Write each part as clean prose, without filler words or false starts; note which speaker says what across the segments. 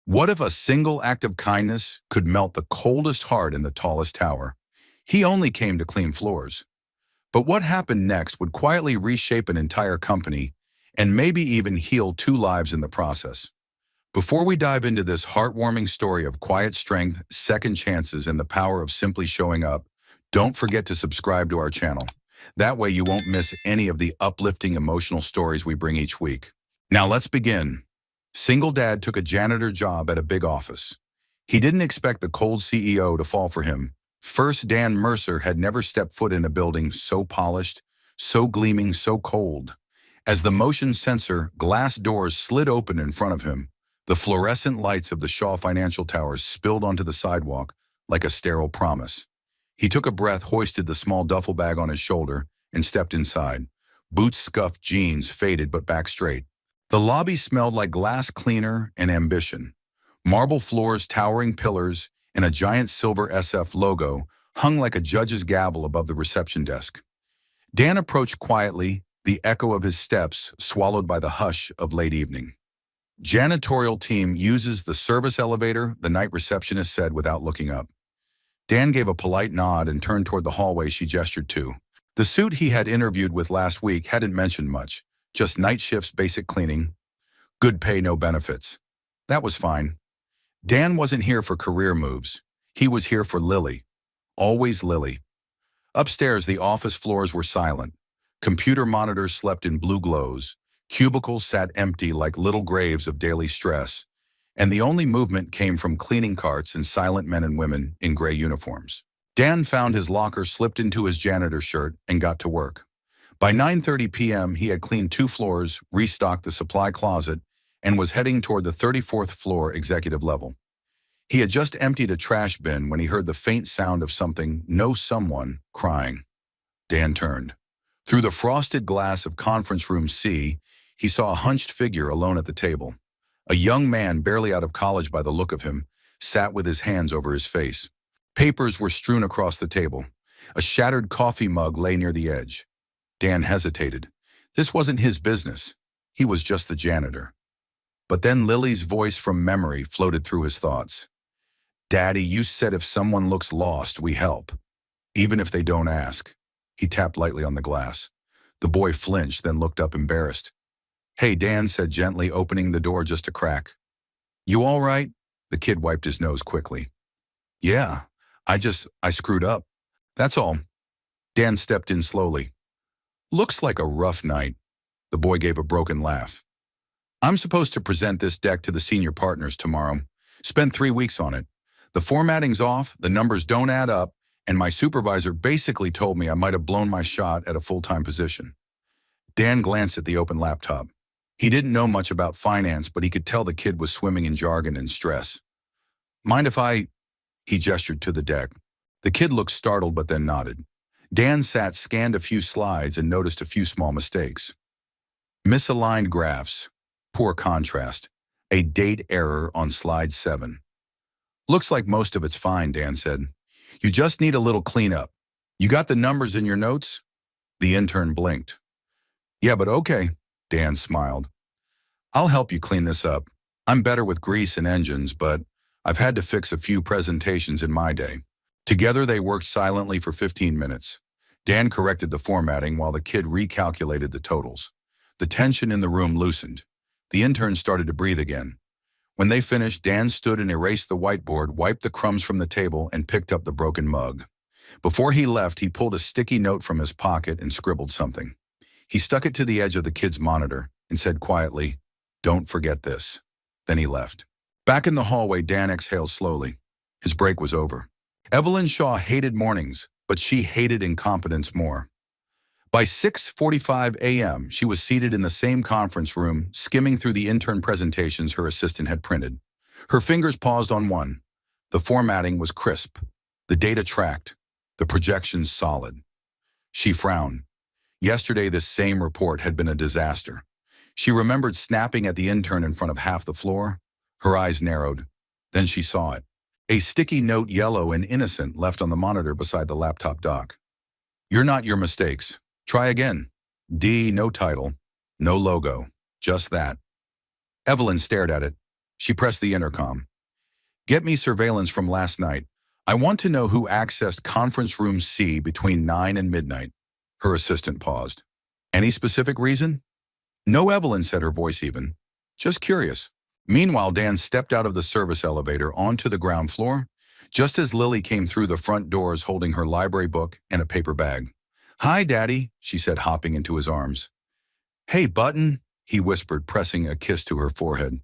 Speaker 1: What if a single act of kindness could melt the coldest heart in the tallest tower? He only came to clean floors. But what happened next would quietly reshape an entire company and maybe even heal two lives in the process. Before we dive into this heartwarming story of quiet strength, second chances, and the power of simply showing up, don't forget to subscribe to our channel. That way you won't miss any of the uplifting emotional stories we bring each week. Now let's begin. Single dad took a janitor job at a big office. He didn't expect the cold CEO to fall for him. First, Dan Mercer had never stepped foot in a building so polished, so gleaming, so cold. As the motion sensor glass doors slid open in front of him, the fluorescent lights of the Shaw Financial Towers spilled onto the sidewalk like a sterile promise. He took a breath, hoisted the small duffel bag on his shoulder, and stepped inside. Boots scuffed, jeans faded but back straight. The lobby smelled like glass cleaner and ambition. Marble floors, towering pillars, and a giant silver SF logo hung like a judge's gavel above the reception desk. Dan approached quietly, the echo of his steps swallowed by the hush of late evening. Janitorial team uses the service elevator, the night receptionist said without looking up. Dan gave a polite nod and turned toward the hallway she gestured to. The suit he had interviewed with last week hadn't mentioned much, just night shifts, basic cleaning, good pay, no benefits. That was fine. Dan wasn't here for career moves. He was here for Lily. Always Lily. Upstairs, the office floors were silent. Computer monitors slept in blue glows. Cubicles sat empty like little graves of daily stress. And the only movement came from cleaning carts and silent men and women in gray uniforms. Dan found his locker, slipped into his janitor shirt, and got to work. By 9:30 p.m., he had cleaned 2 floors, restocked the supply closet, and was heading toward the 34th floor executive level. He had just emptied a trash bin when he heard the faint sound of someone crying. Dan turned. Through the frosted glass of conference room C, he saw a hunched figure alone at the table. A young man, barely out of college by the look of him, sat with his hands over his face. Papers were strewn across the table. A shattered coffee mug lay near the edge. Dan hesitated. This wasn't his business. He was just the janitor. But then Lily's voice from memory floated through his thoughts. "Daddy, you said if someone looks lost, we help. Even if they don't ask." He tapped lightly on the glass. The boy flinched, then looked up embarrassed. "Hey," Dan said gently, opening the door just a crack. "You all right?" The kid wiped his nose quickly. "Yeah, I screwed up. That's all." Dan stepped in slowly. "Looks like a rough night." The boy gave a broken laugh. "I'm supposed to present this deck to the senior partners tomorrow. Spent 3 weeks on it. The formatting's off, the numbers don't add up, and my supervisor basically told me I might have blown my shot at a full-time position." Dan glanced at the open laptop. He didn't know much about finance, but he could tell the kid was swimming in jargon and stress. "Mind if I—" He gestured to the deck. The kid looked startled but then nodded. Dan sat, scanned a few slides, and noticed a few small mistakes. Misaligned graphs, poor contrast, a date error on slide 7. "Looks like most of it's fine," Dan said. "You just need a little cleanup. You got the numbers in your notes?" The intern blinked. "Yeah, but okay," Dan smiled. "I'll help you clean this up. I'm better with grease and engines, but I've had to fix a few presentations in my day." Together they worked silently for 15 minutes. Dan corrected the formatting while the kid recalculated the totals. The tension in the room loosened. The intern started to breathe again. When they finished, Dan stood and erased the whiteboard, wiped the crumbs from the table, and picked up the broken mug. Before he left, he pulled a sticky note from his pocket and scribbled something. He stuck it to the edge of the kid's monitor and said quietly, "Don't forget this." Then he left. Back in the hallway, Dan exhaled slowly. His break was over. Evelyn Shaw hated mornings, but she hated incompetence more. By 6:45 a.m., she was seated in the same conference room, skimming through the intern presentations her assistant had printed. Her fingers paused on one. The formatting was crisp, the data tracked, the projections solid. She frowned. Yesterday, this same report had been a disaster. She remembered snapping at the intern in front of half the floor. Her eyes narrowed. Then she saw it. A sticky note, yellow and innocent, left on the monitor beside the laptop dock. "You're not your mistakes. Try again. D, no title, no logo, just that." Evelyn stared at it. She pressed the intercom. Get me surveillance from last night. I want to know who accessed conference room C between 9 and midnight. Her assistant paused. Any specific reason? No, Evelyn, said her voice even. Just curious. Meanwhile, Dan stepped out of the service elevator onto the ground floor, just as Lily came through the front doors holding her library book and a paper bag. Hi, Daddy, she said, hopping into his arms. Hey, Button, he whispered, pressing a kiss to her forehead.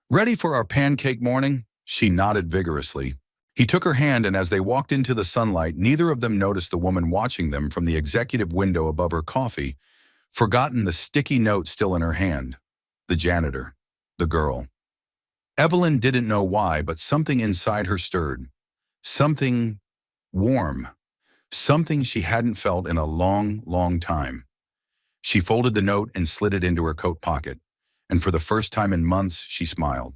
Speaker 1: Ready for our pancake morning? She nodded vigorously. He took her hand, and as they walked into the sunlight, neither of them noticed the woman watching them from the executive window above her coffee, forgotten the sticky note still in her hand. The janitor. The girl. Evelyn didn't know why, but something inside her stirred. Something warm. Something she hadn't felt in a long, long time. She folded the note and slid it into her coat pocket, and for the first time in months, she smiled.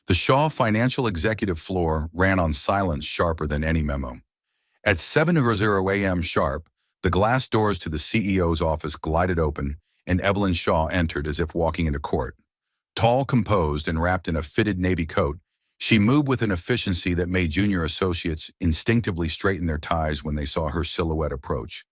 Speaker 1: The Shaw financial executive floor ran on silence sharper than any memo. At 7:00 a.m. sharp, the glass doors to the CEO's office glided open, and Evelyn Shaw entered as if walking into court. Tall, composed, and wrapped in a fitted navy coat, she moved with an efficiency that made junior associates instinctively straighten their ties when they saw her silhouette approach.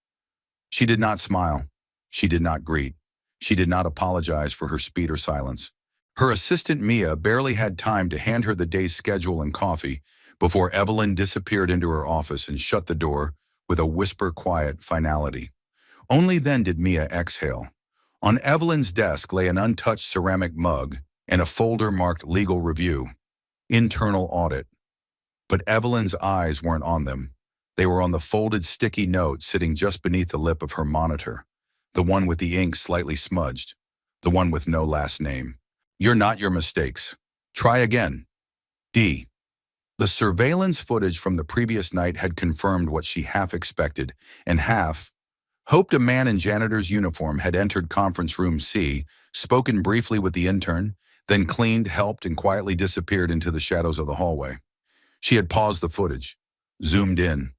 Speaker 1: She did not smile. She did not greet. She did not apologize for her speed or silence. Her assistant Mia barely had time to hand her the day's schedule and coffee before Evelyn disappeared into her office and shut the door with a whisper-quiet finality. Only then did Mia exhale. On Evelyn's desk lay an untouched ceramic mug and a folder marked Legal Review, Internal Audit. But Evelyn's eyes weren't on them. They were on the folded sticky note sitting just beneath the lip of her monitor, the one with the ink slightly smudged, the one with no last name. You're not your mistakes. Try again. D. The surveillance footage from the previous night had confirmed what she half expected and half hoped. A man in janitor's uniform had entered conference room C, spoken briefly with the intern, then cleaned, helped, and quietly disappeared into the shadows of the hallway. She had paused the footage, zoomed in.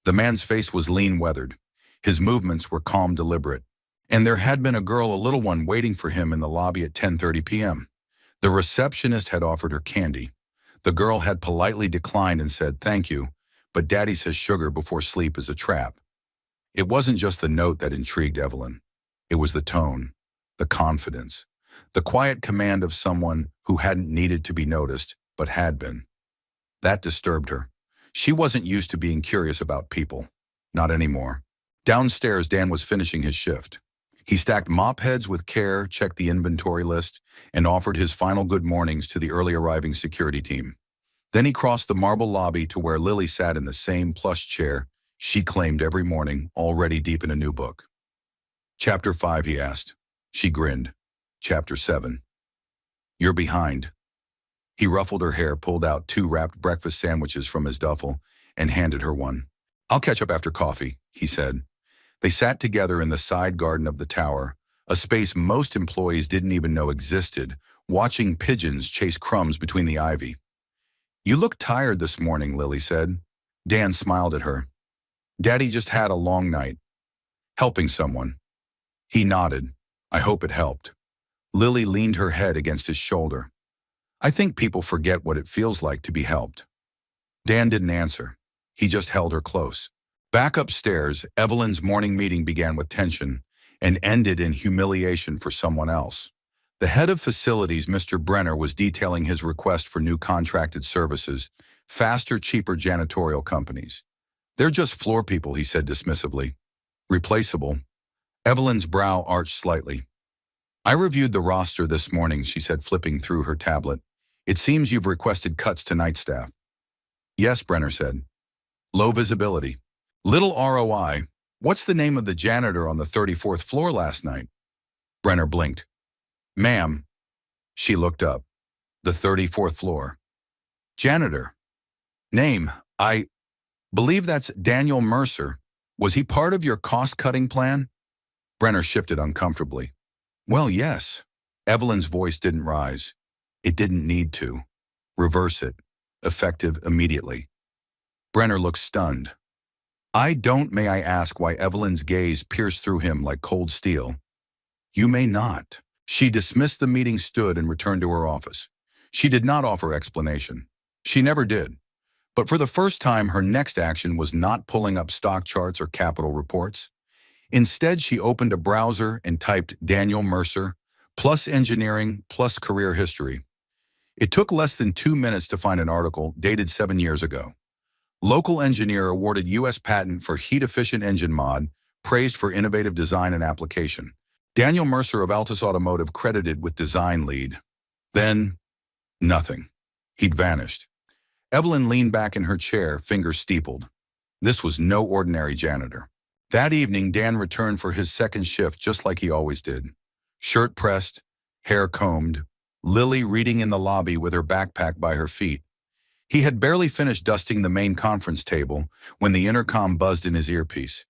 Speaker 1: The man's face was lean-weathered. His movements were calm, deliberate. And there had been a girl, a little one, waiting for him in the lobby at 10:30 p.m. The receptionist had offered her candy. The girl had politely declined and said, "Thank you, but Daddy says sugar before sleep is a trap." It wasn't just the note that intrigued Evelyn. It was the tone, the confidence, the quiet command of someone who hadn't needed to be noticed, but had been. That disturbed her. She wasn't used to being curious about people. Not anymore. Downstairs, Dan was finishing his shift. He stacked mop heads with care, checked the inventory list, and offered his final good mornings to the early arriving security team. Then he crossed the marble lobby to where Lily sat in the same plush chair she claimed every morning, already deep in a new book. "Chapter 5, he asked. She grinned. "Chapter 7. You're behind." He ruffled her hair, pulled out 2 wrapped breakfast sandwiches from his duffel, and handed her one. "I'll catch up after coffee," he said. They sat together in the side garden of the tower, a space most employees didn't even know existed, watching pigeons chase crumbs between the ivy. "You look tired this morning," Lily said. Dan smiled at her. "Daddy just had a long night. Helping someone." He nodded. "I hope it helped." Lily leaned her head against his shoulder. "I think people forget what it feels like to be helped." Dan didn't answer. He just held her close. Back upstairs, Evelyn's morning meeting began with tension and ended in humiliation for someone else. The head of facilities, Mr. Brenner, was detailing his request for new contracted services, faster, cheaper janitorial companies. "They're just floor people," he said dismissively. "Replaceable." Evelyn's brow arched slightly. "I reviewed the roster this morning," she said, flipping through her tablet. "It seems you've requested cuts to night staff." "Yes," Brenner said. "Low visibility. Little ROI. What's the name of the janitor on the 34th floor last night?" Brenner blinked. "Ma'am." She looked up. "The 34th floor. Janitor. Name, I believe that's Daniel Mercer. Was he part of your cost-cutting plan?" Brenner shifted uncomfortably. "Well, yes." Evelyn's voice didn't rise. It didn't need to. Reverse it. Effective immediately. Brenner looked stunned. May I ask why?" Evelyn's gaze pierced through him like cold steel. "You may not." She dismissed the meeting, stood, and returned to her office. She did not offer explanation. She never did. But for the first time, her next action was not pulling up stock charts or capital reports. Instead, she opened a browser and typed Daniel Mercer, plus engineering, plus career history. It took less than 2 minutes to find an article dated 7 years ago. Local engineer awarded U.S. patent for heat-efficient engine mod, praised for innovative design and application. Daniel Mercer of Altus Automotive credited with design lead. Then, nothing. He'd vanished. Evelyn leaned back in her chair, fingers steepled. This was no ordinary janitor. That evening, Dan returned for his second shift just like he always did. Shirt pressed, hair combed, Lily reading in the lobby with her backpack by her feet. He had barely finished dusting the main conference table when the intercom buzzed in his earpiece.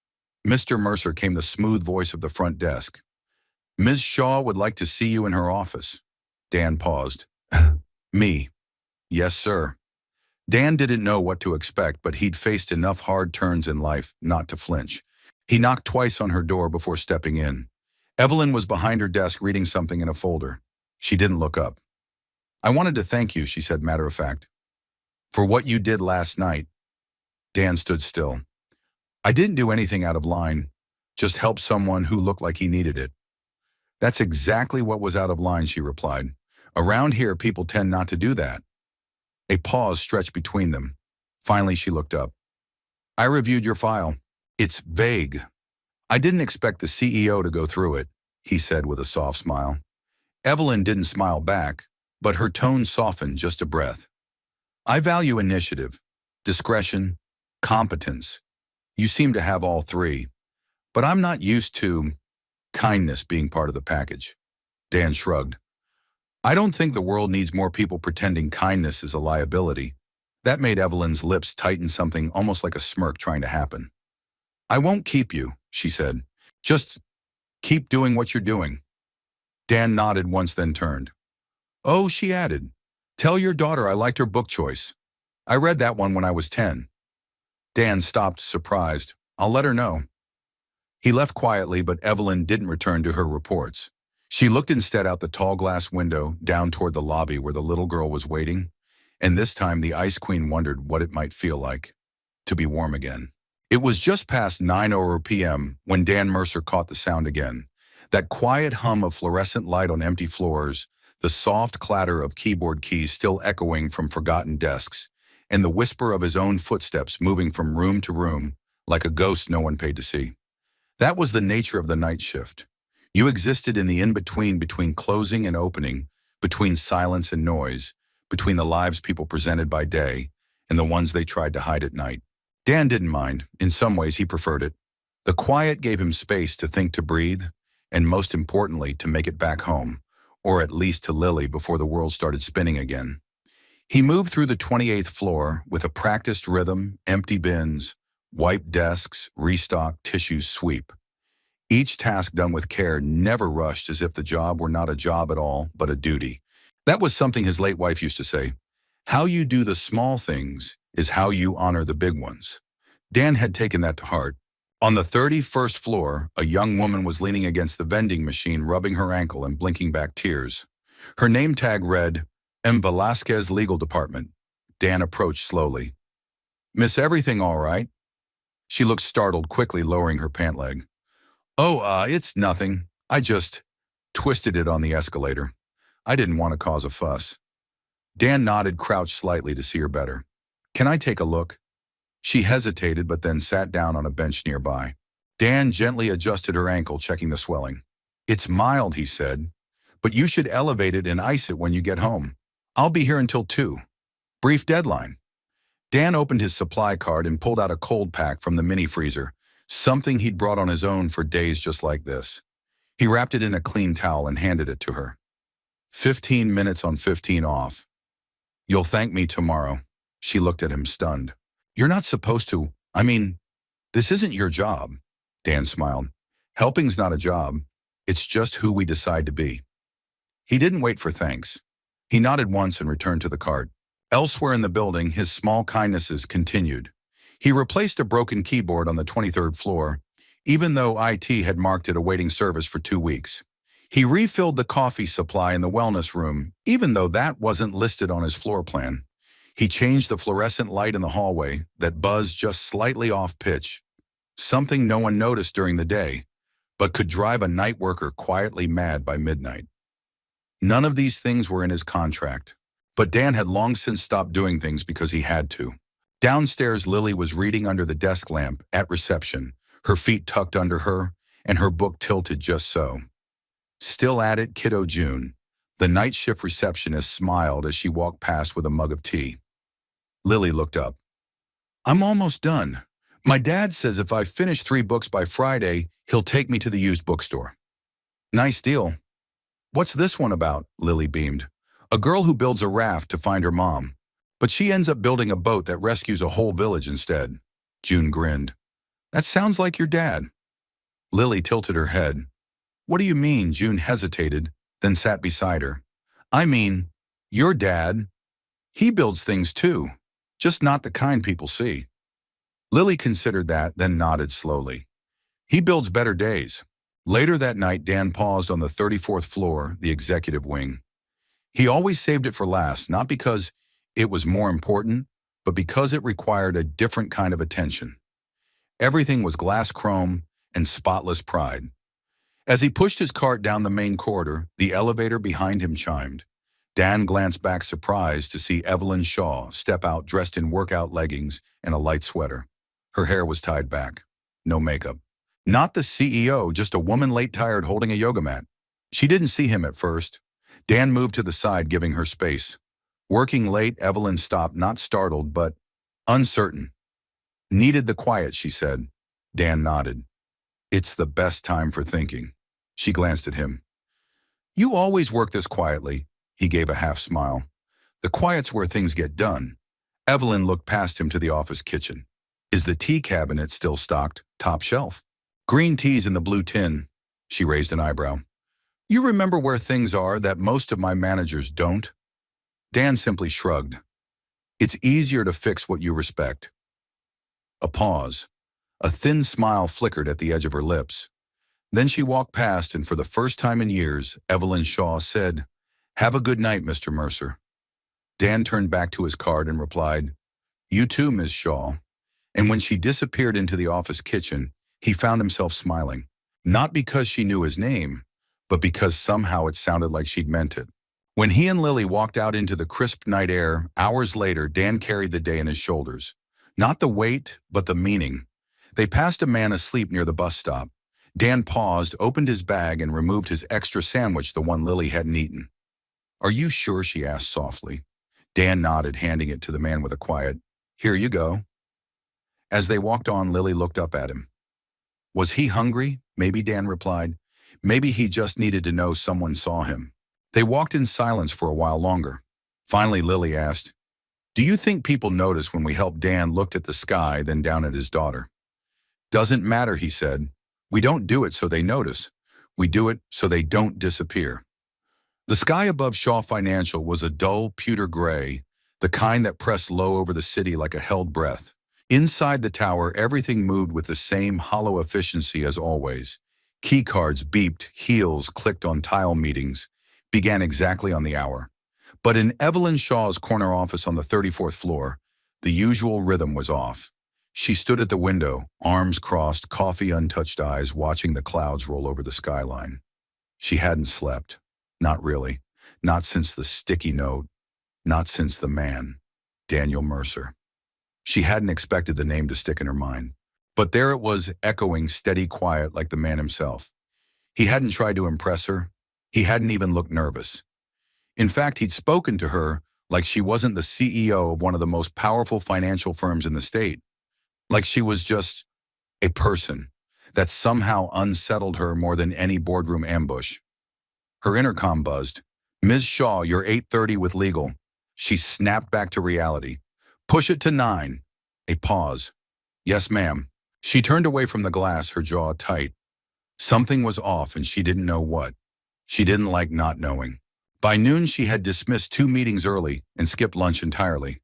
Speaker 1: Mr. Mercer came the smooth voice of the front desk. Ms. Shaw would like to see you in her office. Dan paused. Me. Yes, sir. Dan didn't know what to expect, but he'd faced enough hard turns in life not to flinch. He knocked twice on her door before stepping in. Evelyn was behind her desk reading something in a folder. She didn't look up. I wanted to thank you, she said matter of fact. For what you did last night. Dan stood still. I didn't do anything out of line, just help someone who looked like he needed it. That's exactly what was out of line, she replied. Around here, people tend not to do that. A pause stretched between them. Finally, she looked up. I reviewed your file. It's vague. I didn't expect the CEO to go through it, he said with a soft smile. Evelyn didn't smile back, but her tone softened just a breath. I value initiative, discretion, competence. You seem to have all three, but I'm not used to kindness being part of the package. Dan shrugged. I don't think the world needs more people pretending kindness is a liability. That made Evelyn's lips tighten, something almost like a smirk trying to happen. I won't keep you, she said. Just keep doing what you're doing. Dan nodded once, then turned. Oh, she added. Tell your daughter I liked her book choice. I read that one when I was 10. Dan stopped, surprised. I'll let her know. He left quietly, but Evelyn didn't return to her reports. She looked instead out the tall glass window down toward the lobby where the little girl was waiting, and this time the Ice Queen wondered what it might feel like to be warm again. It was just past 9:00 p.m. when Dan Mercer caught the sound again. That quiet hum of fluorescent light on empty floors, the soft clatter of keyboard keys still echoing from forgotten desks, and the whisper of his own footsteps moving from room to room like a ghost no one paid to see. That was the nature of the night shift. You existed in the in-between between closing and opening, between silence and noise, between the lives people presented by day and the ones they tried to hide at night. Dan didn't mind. In some ways, he preferred it. The quiet gave him space to think, to breathe, and most importantly, to make it back home, or at least to Lily before the world started spinning again. He moved through the 28th floor with a practiced rhythm, empty bins, wiped desks, restocked, tissues, sweep. Each task done with care, never rushed, as if the job were not a job at all, but a duty. That was something his late wife used to say. How you do the small things is how you honor the big ones. Dan had taken that to heart. On the 31st floor, a young woman was leaning against the vending machine, rubbing her ankle and blinking back tears. Her name tag read, M. Velasquez, Legal Department. Dan approached slowly. Miss Everything all right? She looked startled, quickly lowering her pant leg. Oh, it's nothing. I just twisted it on the escalator. I didn't want to cause a fuss. Dan nodded, crouched slightly to see her better. Can I take a look? She hesitated, but then sat down on a bench nearby. Dan gently adjusted her ankle, checking the swelling. It's mild, he said, but you should elevate it and ice it when you get home. I'll be here until 2. Brief deadline. Dan opened his supply card and pulled out a cold pack from the mini freezer, something he'd brought on his own for days just like this. He wrapped it in a clean towel and handed it to her. 15 minutes on, 15 off. You'll thank me tomorrow. She looked at him, stunned. You're not supposed to. I mean, this isn't your job. Dan smiled. Helping's not a job. It's just who we decide to be. He didn't wait for thanks. He nodded once and returned to the cart. Elsewhere in the building, his small kindnesses continued. He replaced a broken keyboard on the 23rd floor, even though IT had marked it awaiting service for 2 weeks. He refilled the coffee supply in the wellness room, even though that wasn't listed on his floor plan. He changed the fluorescent light in the hallway that buzzed just slightly off pitch, something no one noticed during the day, but could drive a night worker quietly mad by midnight. None of these things were in his contract, but Dan had long since stopped doing things because he had to. Downstairs, Lily was reading under the desk lamp at reception, her feet tucked under her, and her book tilted just so. Still at it, kiddo June. The night shift receptionist smiled as she walked past with a mug of tea. Lily looked up. I'm almost done. My dad says if I finish 3 books by Friday, he'll take me to the used bookstore. Nice deal. What's this one about? Lily beamed. A girl who builds a raft to find her mom, but she ends up building a boat that rescues a whole village instead. June grinned. That sounds like your dad. Lily tilted her head. What do you mean? June hesitated, then sat beside her. I mean, your dad. He builds things too, just not the kind people see. Lily considered that, then nodded slowly. He builds better days. Later that night, Dan paused on the 34th floor, the executive wing. He always saved it for last, not because it was more important, but because it required a different kind of attention. Everything was glass chrome and spotless pride. As he pushed his cart down the main corridor, the elevator behind him chimed. Dan glanced back surprised to see Evelyn Shaw step out dressed in workout leggings and a light sweater. Her hair was tied back. No makeup. Not the CEO, just a woman late tired holding a yoga mat. She didn't see him at first. Dan moved to the side, giving her space. Working late, Evelyn stopped, not startled, but uncertain. Needed the quiet, she said. Dan nodded. It's the best time for thinking. She glanced at him. You always work this quietly. He gave a half smile. The quiet's where things get done. Evelyn looked past him to the office kitchen. Is the tea cabinet still stocked, top shelf? Green tea's in the blue tin. She raised an eyebrow. You remember where things are that most of my managers don't? Dan simply shrugged. It's easier to fix what you respect. A pause. A thin smile flickered at the edge of her lips. Then she walked past, and for the first time in years, Evelyn Shaw said, Have a good night, Mr. Mercer. Dan turned back to his card and replied, You too, Ms. Shaw. And when she disappeared into the office kitchen, he found himself smiling. Not because she knew his name, but because somehow it sounded like she'd meant it. When he and Lily walked out into the crisp night air, hours later, Dan carried the day in his shoulders. Not the weight, but the meaning. They passed a man asleep near the bus stop. Dan paused, opened his bag, and removed his extra sandwich, the one Lily hadn't eaten. Are you sure? She asked softly. Dan nodded, handing it to the man with a quiet, Here you go. As they walked on, Lily looked up at him. Was he hungry? Maybe, Dan replied. Maybe he just needed to know someone saw him. They walked in silence for a while longer. Finally, Lily asked, Do you think people notice when we help? Dan looked at the sky, then down at his daughter. Doesn't matter, he said. We don't do it so they notice. We do it so they don't disappear. The sky above Shaw Financial was a dull, pewter gray, the kind that pressed low over the city like a held breath. Inside the tower, everything moved with the same hollow efficiency as always. Key cards beeped, heels clicked on tile, meetings began exactly on the hour. But in Evelyn Shaw's corner office on the 34th floor, the usual rhythm was off. She stood at the window, arms crossed, coffee untouched eyes, watching the clouds roll over the skyline. She hadn't slept. Not really. Not since the sticky note. Not since the man, Daniel Mercer. She hadn't expected the name to stick in her mind. But there it was, echoing, steady, quiet, like the man himself. He hadn't tried to impress her. He hadn't even looked nervous. In fact, he'd spoken to her like she wasn't the CEO of one of the most powerful financial firms in the state. Like she was just a person that somehow unsettled her more than any boardroom ambush. Her intercom buzzed. Ms. Shaw, you're 8:30 with legal. She snapped back to reality. Push it to 9. A pause. Yes, ma'am. She turned away from the glass, her jaw tight. Something was off and she didn't know what. She didn't like not knowing. By noon, she had dismissed 2 meetings early and skipped lunch entirely.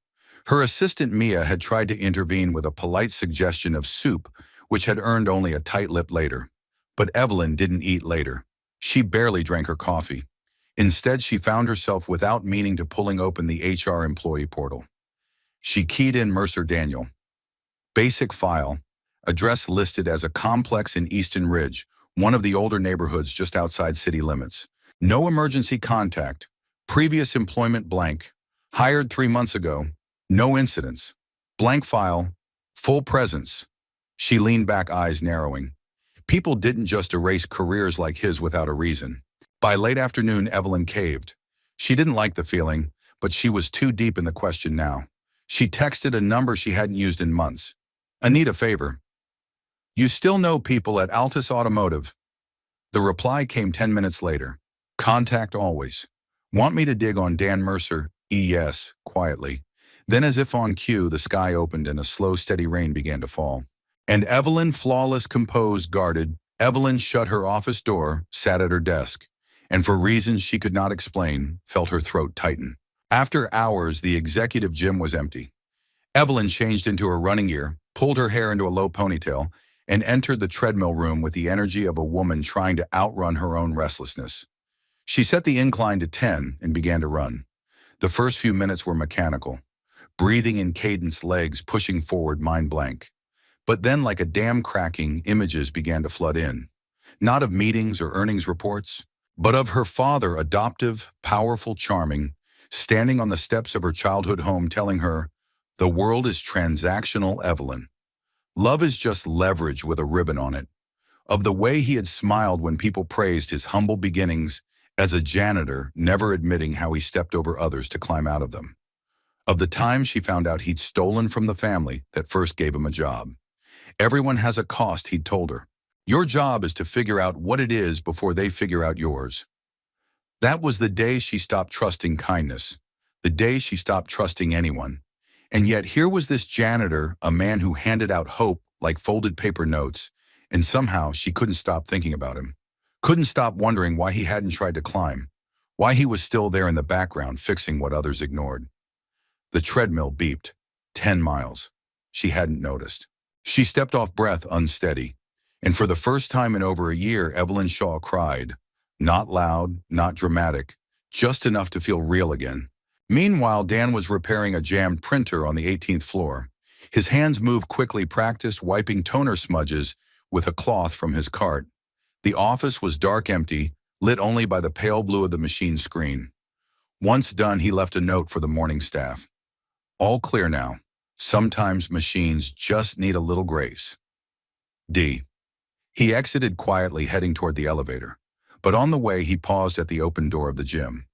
Speaker 1: Her assistant Mia had tried to intervene with a polite suggestion of soup, which had earned only a tight lip later. But Evelyn didn't eat later. She barely drank her coffee. Instead, she found herself without meaning to pulling open the HR employee portal. She keyed in Mercer Daniel. Basic file. Address listed as a complex in Easton Ridge, one of the older neighborhoods just outside city limits. No emergency contact. Previous employment blank. Hired 3 months ago. No incidents. Blank file. Full presence. She leaned back, eyes narrowing. People didn't just erase careers like his without a reason. By late afternoon, Evelyn caved. She didn't like the feeling, but she was too deep in the question now. She texted a number she hadn't used in months. "I need a favor. You still know people at Altus Automotive?" The reply came 10 minutes later. "Contact always. Want me to dig on Dan Mercer?" Yes, quietly. Then, as if on cue, the sky opened and a slow, steady rain began to fall. And Evelyn, flawless, composed, guarded, Evelyn shut her office door, sat at her desk, and for reasons she could not explain, felt her throat tighten. After hours, the executive gym was empty. Evelyn changed into her running gear, pulled her hair into a low ponytail, and entered the treadmill room with the energy of a woman trying to outrun her own restlessness. She set the incline to 10 and began to run. The first few minutes were mechanical, breathing in cadence, legs pushing forward, mind blank. But then, like a dam cracking, images began to flood in. Not of meetings or earnings reports, but of her father, adoptive, powerful, charming, standing on the steps of her childhood home telling her, "The world is transactional, Evelyn. Love is just leverage with a ribbon on it." Of the way he had smiled when people praised his humble beginnings as a janitor, never admitting how he stepped over others to climb out of them. Of the time she found out he'd stolen from the family that first gave him a job. Everyone has a cost, he'd told her. Your job is to figure out what it is before they figure out yours. That was the day she stopped trusting kindness, the day she stopped trusting anyone. And yet here was this janitor, a man who handed out hope like folded paper notes, and somehow she couldn't stop thinking about him. Couldn't stop wondering why he hadn't tried to climb, why he was still there in the background fixing what others ignored. The treadmill beeped. 10 miles. She hadn't noticed. She stepped off breath, unsteady. And for the first time in over a year, Evelyn Shaw cried. Not loud, not dramatic, just enough to feel real again. Meanwhile, Dan was repairing a jammed printer on the 18th floor. His hands moved quickly, practiced wiping toner smudges with a cloth from his cart. The office was dark, empty, lit only by the pale blue of the machine screen. Once done, he left a note for the morning staff. All clear now. Sometimes machines just need a little grace. D. He exited quietly, heading toward the elevator. But on the way, he paused at the open door of the gym.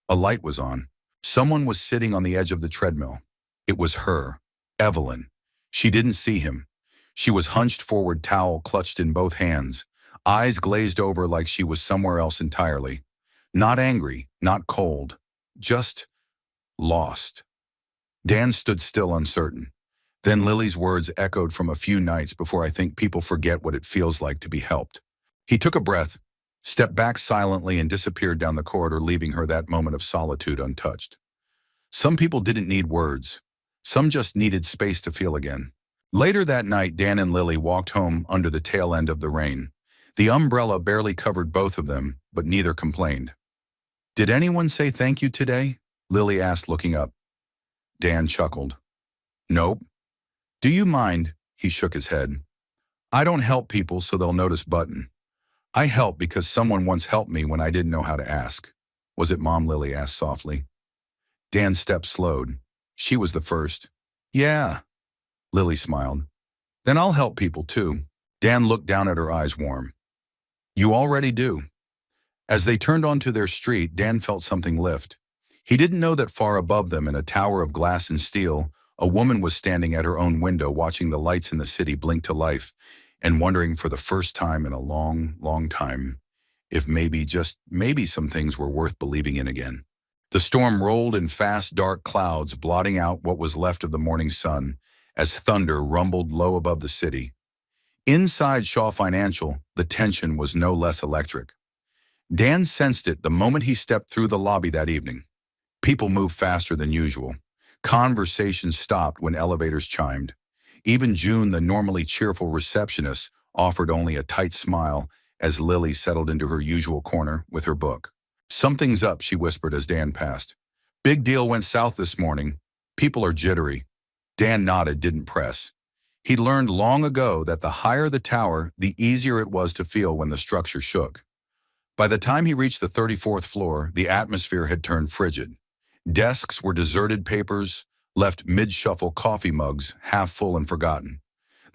Speaker 1: A light was on. Someone was sitting on the edge of the treadmill. It was her, Evelyn. She didn't see him. She was hunched forward, towel clutched in both hands, eyes glazed over like she was somewhere else entirely. Not angry, not cold, just lost. Dan stood still, uncertain. Then Lily's words echoed from a few nights before. I think people forget what it feels like to be helped. He took a breath, stepped back silently, and disappeared down the corridor, leaving her that moment of solitude untouched. Some people didn't need words. Some just needed space to feel again. Later that night, Dan and Lily walked home under the tail end of the rain. The umbrella barely covered both of them, but neither complained. Did anyone say thank you today? Lily asked, looking up. Dan chuckled. Nope. Do you mind? He shook his head. I don't help people so they'll notice button. I help because someone once helped me when I didn't know how to ask. Was it Mom? Lily asked softly. Dan's step slowed. She was the first. Yeah. Lily smiled. Then I'll help people too. Dan looked down at her, eyes warm. You already do. As they turned onto their street, Dan felt something lift. He didn't know that far above them, in a tower of glass and steel, a woman was standing at her own window, watching the lights in the city blink to life and wondering for the first time in a long, long time if maybe, just maybe, some things were worth believing in again. The storm rolled in fast, dark clouds, blotting out what was left of the morning sun as thunder rumbled low above the city. Inside Shaw Financial, the tension was no less electric. Dan sensed it the moment he stepped through the lobby that evening. People moved faster than usual. Conversations stopped when elevators chimed. Even June, the normally cheerful receptionist, offered only a tight smile as Lily settled into her usual corner with her book. "Something's up," she whispered as Dan passed. "Big deal went south this morning. People are jittery." Dan nodded, didn't press. He'd learned long ago that the higher the tower, the easier it was to feel when the structure shook. By the time he reached the 34th floor, the atmosphere had turned frigid. Desks were deserted papers, left mid-shuffle coffee mugs, half full and forgotten.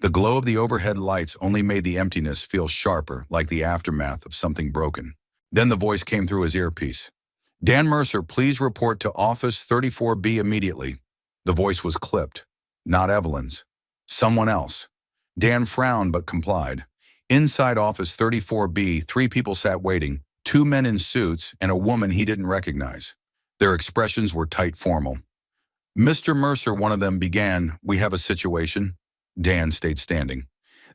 Speaker 1: The glow of the overhead lights only made the emptiness feel sharper, like the aftermath of something broken. Then the voice came through his earpiece. "Dan Mercer, please report to Office 34B immediately." The voice was clipped. Not Evelyn's. Someone else. Dan frowned but complied. Inside Office 34B, 3 people sat waiting, 2 men in suits and a woman he didn't recognize. Their expressions were tight formal. "Mr. Mercer," one of them began, "we have a situation." Dan stayed standing.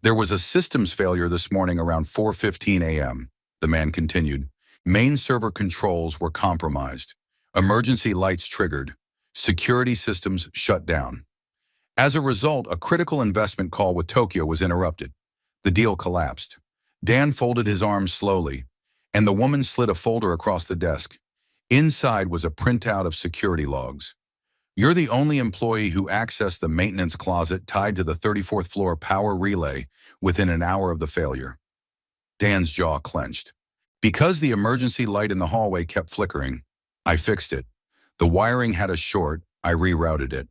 Speaker 1: "There was a systems failure this morning around 4:15 a.m., the man continued. "Main server controls were compromised. Emergency lights triggered. Security systems shut down. As a result, a critical investment call with Tokyo was interrupted. The deal collapsed." Dan folded his arms slowly, and the woman slid a folder across the desk. Inside was a printout of security logs. "You're the only employee who accessed the maintenance closet tied to the 34th floor power relay within an hour of the failure." Dan's jaw clenched. "Because the emergency light in the hallway kept flickering, I fixed it. The wiring had a short, I rerouted it.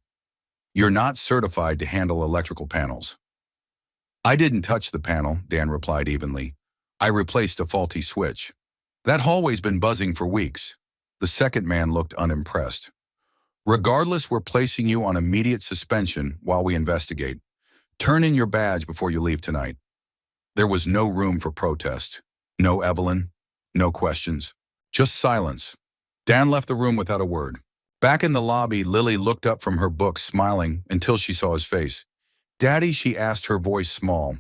Speaker 1: You're not certified to handle electrical panels." "I didn't touch the panel," Dan replied evenly. "I replaced a faulty switch. That hallway's been buzzing for weeks." The second man looked unimpressed. "Regardless, we're placing you on immediate suspension while we investigate. Turn in your badge before you leave tonight." There was no room for protest. No Evelyn. No questions. Just silence. Dan left the room without a word. Back in the lobby, Lily looked up from her book, smiling until she saw his face. "Daddy," she asked, her voice small.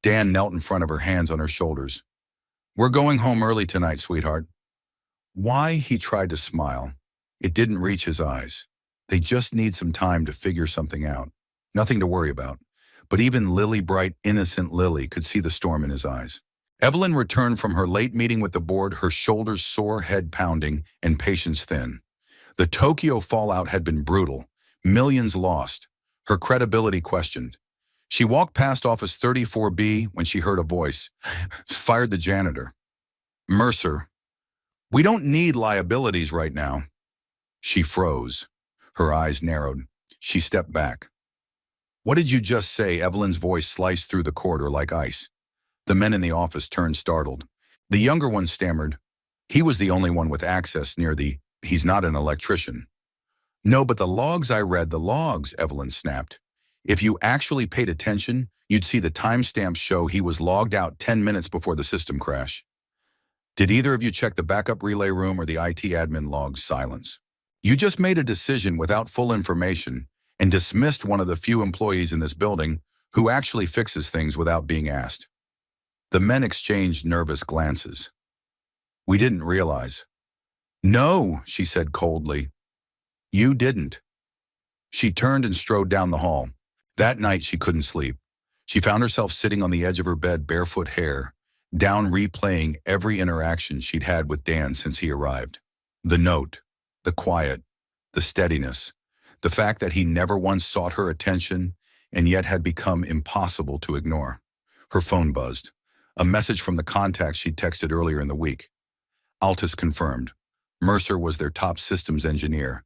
Speaker 1: Dan knelt in front of her, hands on her shoulders. "We're going home early tonight, sweetheart." "Why?" He tried to smile. It didn't reach his eyes. "They just need some time to figure something out. Nothing to worry about." But even Lily, bright, innocent Lily, could see the storm in his eyes. Evelyn returned from her late meeting with the board, her shoulders sore, head pounding, and patience thin. The Tokyo fallout had been brutal. Millions lost. Her credibility questioned. She walked past Office 34B when she heard a voice. "Fired the janitor." "Mercer, we don't need liabilities right now." She froze. Her eyes narrowed. She stepped back. "What did you just say?" Evelyn's voice sliced through the corridor like ice. The men in the office turned startled. The younger one stammered. He was the only one with access near the, "He's not an electrician." "No, but the logs I read, the logs," Evelyn snapped. "If you actually paid attention, you'd see the timestamps show he was logged out 10 minutes before the system crash." "Did either of you check the backup relay room or the IT admin logs?" Silence. "You just made a decision without full information and dismissed one of the few employees in this building who actually fixes things without being asked." The men exchanged nervous glances. "We didn't realize." "No," she said coldly. "You didn't." She turned and strode down the hall. That night she couldn't sleep. She found herself sitting on the edge of her bed, barefoot hair, down, replaying every interaction she'd had with Dan since he arrived. The note, the quiet, the steadiness, the fact that he never once sought her attention and yet had become impossible to ignore. Her phone buzzed. A message from the contact she'd texted earlier in the week. Altus confirmed. Mercer was their top systems engineer.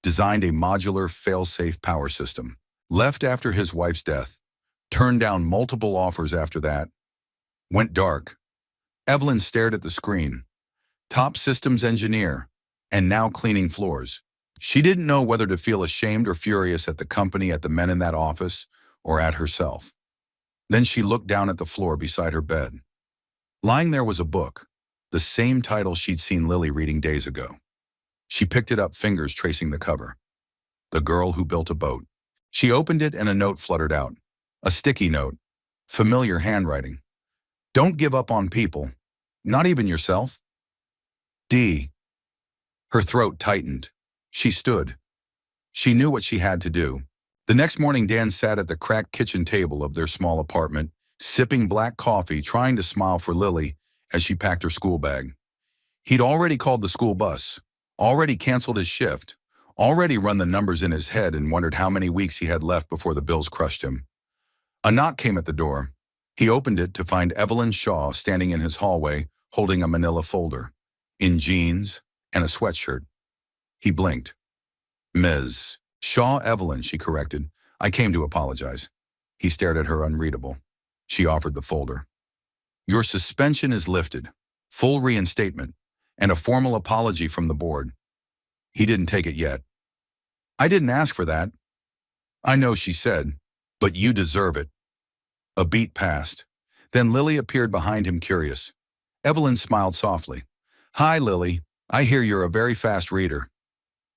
Speaker 1: Designed a modular, fail-safe power system. Left after his wife's death. Turned down multiple offers after that. Went dark. Evelyn stared at the screen. Top systems engineer. And now cleaning floors. She didn't know whether to feel ashamed or furious at the company, at the men in that office, or at herself. Then she looked down at the floor beside her bed. Lying there was a book, the same title she'd seen Lily reading days ago. She picked it up, fingers tracing the cover. The Girl Who Built a Boat. She opened it and a note fluttered out. A sticky note. Familiar handwriting. "Don't give up on people. Not even yourself. D." Her throat tightened. She stood. She knew what she had to do. The next morning, Dan sat at the cracked kitchen table of their small apartment, sipping black coffee, trying to smile for Lily as she packed her school bag. He'd already called the school bus, already canceled his shift, already run the numbers in his head and wondered how many weeks he had left before the bills crushed him. A knock came at the door. He opened it to find Evelyn Shaw standing in his hallway holding a manila folder, in jeans and a sweatshirt. He blinked. "Ms. Shaw Evelyn," she corrected. "I came to apologize." He stared at her unreadable. She offered the folder. "Your suspension is lifted, full reinstatement, and a formal apology from the board." He didn't take it yet. "I didn't ask for that." "I know," she said, "but you deserve it." A beat passed. Then Lily appeared behind him, curious. Evelyn smiled softly. "Hi, Lily. I hear you're a very fast reader."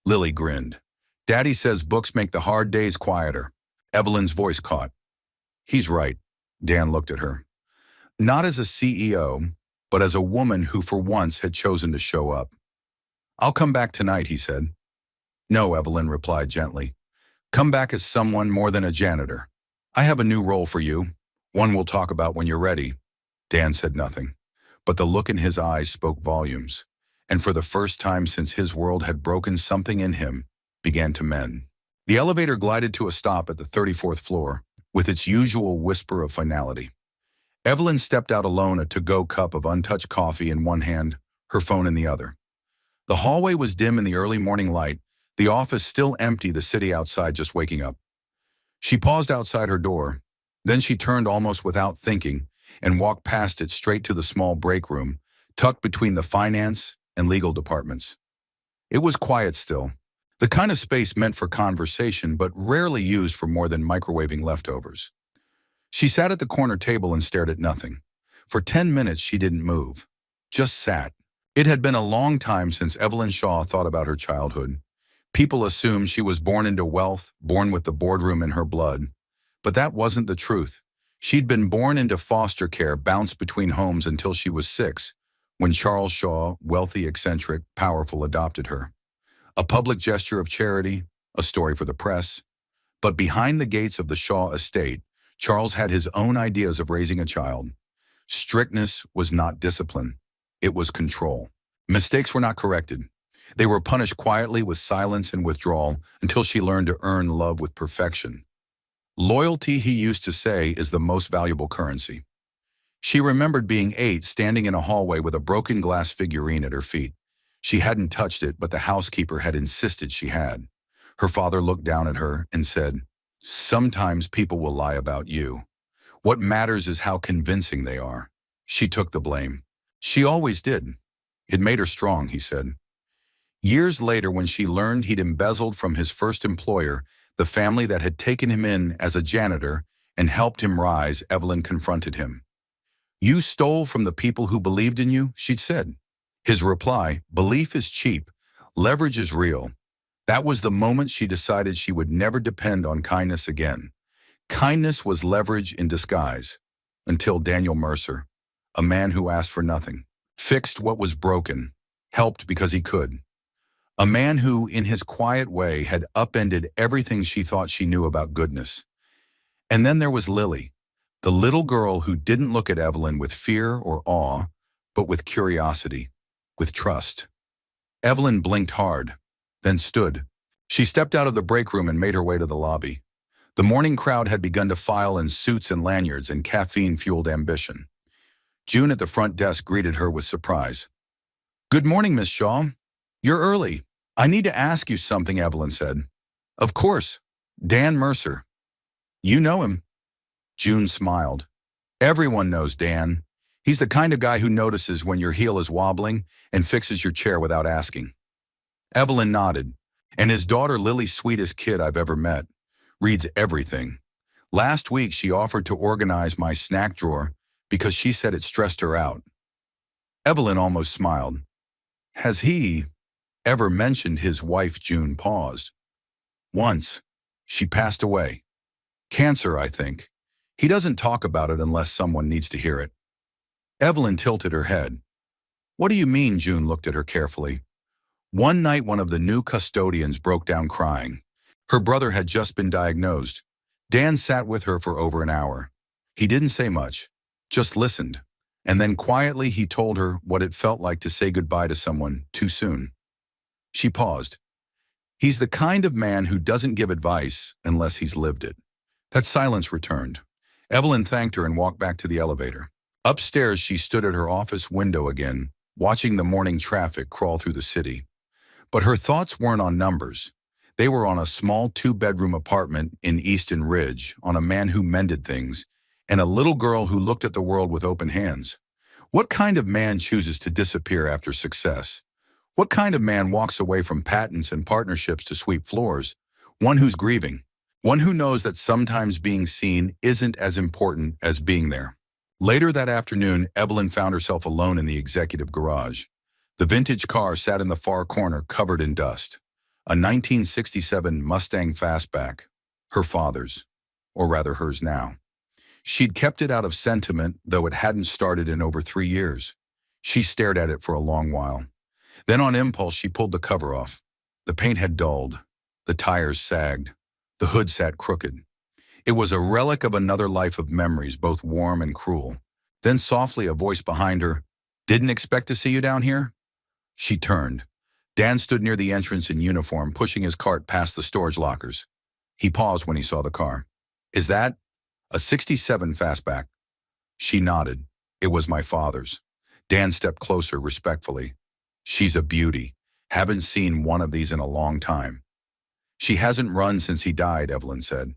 Speaker 1: Lily grinned. "Daddy says books make the hard days quieter." Evelyn's voice caught. "He's right." Dan looked at her. Not as a CEO, but as a woman who for once had chosen to show up. "I'll come back tonight," he said. "No," Evelyn replied gently. "Come back as someone more than a janitor. I have a new role for you. One we'll talk about when you're ready." Dan said nothing, but the look in his eyes spoke volumes, and for the first time since his world had broken, something in him began to mend. The elevator glided to a stop at the 34th floor, with its usual whisper of finality. Evelyn stepped out alone, a to-go cup of untouched coffee in one hand, her phone in the other. The hallway was dim in the early morning light, the office still empty, the city outside just waking up. She paused outside her door. Then she turned almost without thinking and walked past it straight to the small break room, tucked between the finance and legal departments. It was quiet still, the kind of space meant for conversation but rarely used for more than microwaving leftovers. She sat at the corner table and stared at nothing. For 10 minutes she didn't move, just sat. It had been a long time since Evelyn Shaw thought about her childhood. People assumed she was born into wealth, born with the boardroom in her blood. But that wasn't the truth. She'd been born into foster care, bounced between homes until she was 6, when Charles Shaw, wealthy, eccentric, powerful, adopted her. A public gesture of charity, a story for the press. But behind the gates of the Shaw estate, Charles had his own ideas of raising a child. Strictness was not discipline. It was control. Mistakes were not corrected. They were punished quietly with silence and withdrawal until she learned to earn love with perfection. Loyalty, he used to say, is the most valuable currency. She remembered being 8, standing in a hallway with a broken glass figurine at her feet. She hadn't touched it, but the housekeeper had insisted she had. Her father looked down at her and said, "Sometimes people will lie about you. What matters is how convincing they are." She took the blame. She always did. It made her strong, he said. Years later, when she learned he'd embezzled from his first employer, the family that had taken him in as a janitor and helped him rise, Evelyn confronted him. "You stole from the people who believed in you," she'd said. His reply, "Belief is cheap, leverage is real." That was the moment she decided she would never depend on kindness again. Kindness was leverage in disguise. Until Daniel Mercer, a man who asked for nothing, fixed what was broken, helped because he could. A man who, in his quiet way, had upended everything she thought she knew about goodness. And then there was Lily, the little girl who didn't look at Evelyn with fear or awe, but with curiosity, with trust. Evelyn blinked hard, then stood. She stepped out of the break room and made her way to the lobby. The morning crowd had begun to file in suits and lanyards, and caffeine-fueled ambition. June at the front desk greeted her with surprise. "Good morning, Miss Shaw. You're early." "I need to ask you something," Evelyn said. "Of course. Dan Mercer." "You know him?" June smiled. "Everyone knows Dan. He's the kind of guy who notices when your heel is wobbling and fixes your chair without asking." Evelyn nodded. "And his daughter Lily, sweetest kid I've ever met. Reads everything. Last week she offered to organize my snack drawer because she said it stressed her out." Evelyn almost smiled. "Has he ever mentioned his wife?" June paused. "Once. She passed away. Cancer, I think. He doesn't talk about it unless someone needs to hear it." Evelyn tilted her head. "What do you mean?" June looked at her carefully. "One night one of the new custodians broke down crying. Her brother had just been diagnosed. Dan sat with her for over an hour. He didn't say much, just listened. And then quietly he told her what it felt like to say goodbye to someone too soon. She paused. He's the kind of man who doesn't give advice unless he's lived it. That silence returned. Evelyn thanked her and walked back to the elevator. Upstairs, she stood at her office window again, watching the morning traffic crawl through the city. But her thoughts weren't on numbers. They were on a small two-bedroom apartment in Easton Ridge, on a man who mended things, and a little girl who looked at the world with open hands. What kind of man chooses to disappear after success? What kind of man walks away from patents and partnerships to sweep floors? One who's grieving. One who knows that sometimes being seen isn't as important as being there. Later that afternoon, Evelyn found herself alone in the executive garage. The vintage car sat in the far corner, covered in dust. A 1967 Mustang Fastback. Her father's. Or rather, hers now. She'd kept it out of sentiment, though it hadn't started in over 3 years. She stared at it for a long while. Then on impulse, she pulled the cover off. The paint had dulled. The tires sagged. The hood sat crooked. It was a relic of another life of memories, both warm and cruel. Then softly, a voice behind her, "Didn't expect to see you down here?" She turned. Dan stood near the entrance in uniform, pushing his cart past the storage lockers. He paused when he saw the car. "Is that a '67 Fastback?" She nodded. "It was my father's." Dan stepped closer respectfully. "She's a beauty. Haven't seen one of these in a long time." "She hasn't run since he died," Evelyn said.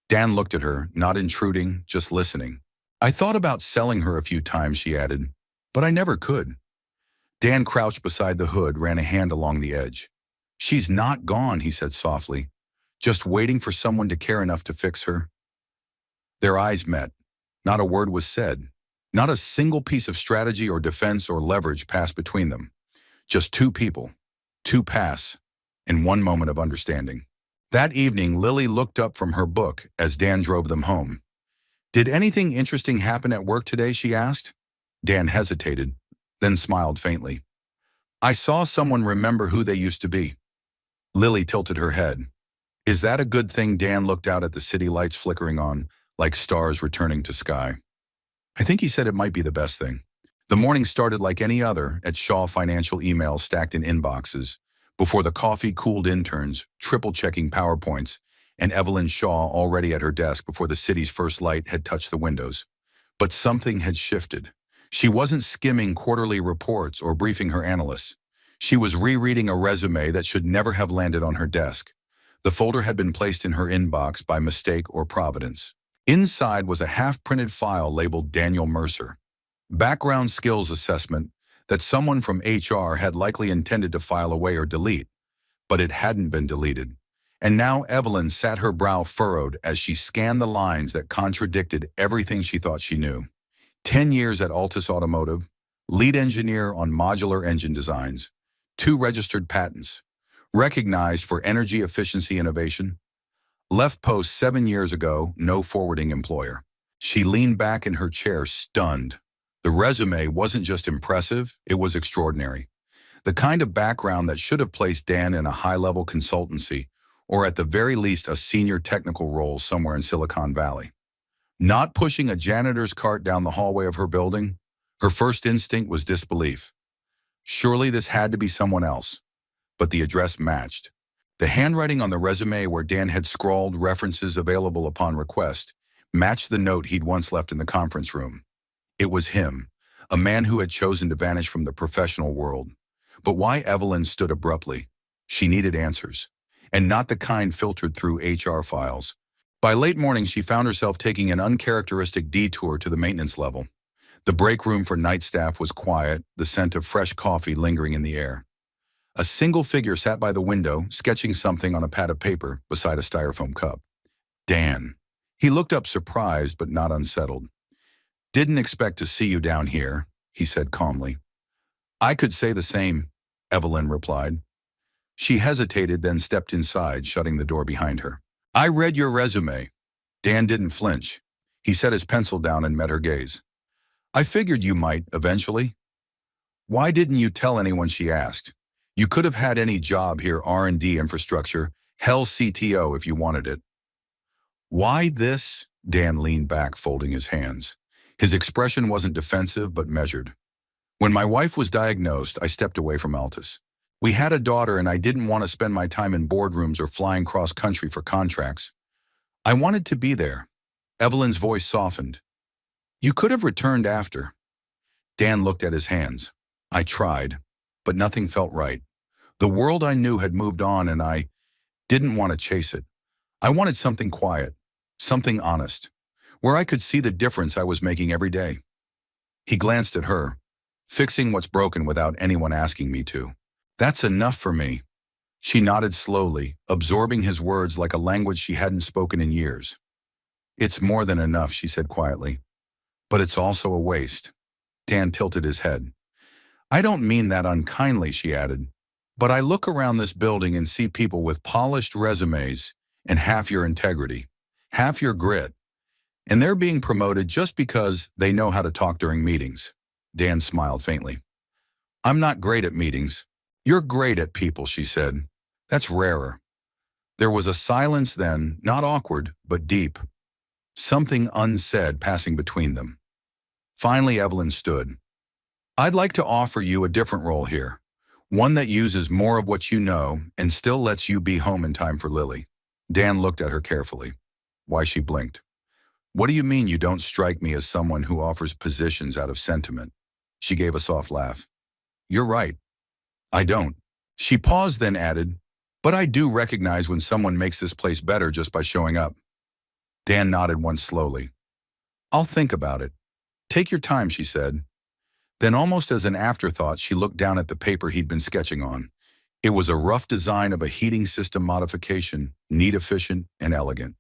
Speaker 1: Dan looked at her, not intruding, just listening. "I thought about selling her a few times," she added, "but I never could." Dan crouched beside the hood, ran a hand along the edge. "She's not gone," he said softly, "just waiting for someone to care enough to fix her." Their eyes met. Not a word was said. Not a single piece of strategy or defense or leverage passed between them. Just two people, two paths, and one moment of understanding. That evening, Lily looked up from her book as Dan drove them home. "Did anything interesting happen at work today?" she asked. Dan hesitated, then smiled faintly. "I saw someone remember who they used to be." Lily tilted her head. "Is that a good thing?" Dan looked out at the city lights flickering on, like stars returning to sky. "I think he said it might be the best thing." The morning started like any other, at Shaw Financial, emails stacked in inboxes, before the coffee-cooled interns, triple-checking PowerPoints, and Evelyn Shaw already at her desk before the city's first light had touched the windows. But something had shifted. She wasn't skimming quarterly reports or briefing her analysts. She was rereading a resume that should never have landed on her desk. The folder had been placed in her inbox by mistake or providence. Inside was a half-printed file labeled Daniel Mercer. Background skills assessment that someone from HR had likely intended to file away or delete, but it hadn't been deleted. And now Evelyn sat her brow furrowed as she scanned the lines that contradicted everything she thought she knew. 10 years at Altus Automotive, lead engineer on modular engine designs, 2 registered patents, recognized for energy efficiency innovation. Left post 7 years ago, no forwarding employer. She leaned back in her chair, stunned. The resume wasn't just impressive, it was extraordinary. The kind of background that should have placed Dan in a high-level consultancy, or at the very least a senior technical role somewhere in Silicon Valley. Not pushing a janitor's cart down the hallway of her building, her first instinct was disbelief. Surely this had to be someone else. But the address matched. The handwriting on the resume where Dan had scrawled references available upon request matched the note he'd once left in the conference room. It was him, a man who had chosen to vanish from the professional world. But why? Evelyn stood abruptly. She needed answers, and not the kind filtered through HR files. By late morning, she found herself taking an uncharacteristic detour to the maintenance level. The break room for night staff was quiet, the scent of fresh coffee lingering in the air. A single figure sat by the window, sketching something on a pad of paper beside a styrofoam cup. Dan. He looked up surprised but not unsettled. "Didn't expect to see you down here," he said calmly. "I could say the same," Evelyn replied. She hesitated, then stepped inside, shutting the door behind her. "I read your resume." Dan didn't flinch. He set his pencil down and met her gaze. "I figured you might, eventually." "Why didn't you tell anyone?" she asked. "You could have had any job here, R&D infrastructure, hell CTO if you wanted it." "Why this?" Dan leaned back, folding his hands. His expression wasn't defensive, but measured. When my wife was diagnosed, I stepped away from Altus. We had a daughter, and I didn't want to spend my time in boardrooms or flying cross-country for contracts. I wanted to be there. Evelyn's voice softened. You could have returned after. Dan looked at his hands. I tried, but nothing felt right. The world I knew had moved on, and I didn't want to chase it. I wanted something quiet, something honest, where I could see the difference I was making every day. He glanced at her, fixing what's broken without anyone asking me to. That's enough for me. She nodded slowly, absorbing his words like a language she hadn't spoken in years. It's more than enough, she said quietly. But it's also a waste. Dan tilted his head. I don't mean that unkindly, she added. But I look around this building and see people with polished resumes and half your integrity, half your grit. And they're being promoted just because they know how to talk during meetings. Dan smiled faintly. I'm not great at meetings. You're great at people, she said. That's rarer. There was a silence then, not awkward, but deep. Something unsaid passing between them. Finally, Evelyn stood. I'd like to offer you a different role here. One that uses more of what you know and still lets you be home in time for Lily. Dan looked at her carefully. Why, she blinked. What do you mean you don't strike me as someone who offers positions out of sentiment? She gave a soft laugh. You're right. I don't. She paused, then added, but I do recognize when someone makes this place better just by showing up. Dan nodded once slowly. I'll think about it. Take your time, she said. Then almost as an afterthought, she looked down at the paper he'd been sketching on. It was a rough design of a heating system modification, neat, efficient, and elegant.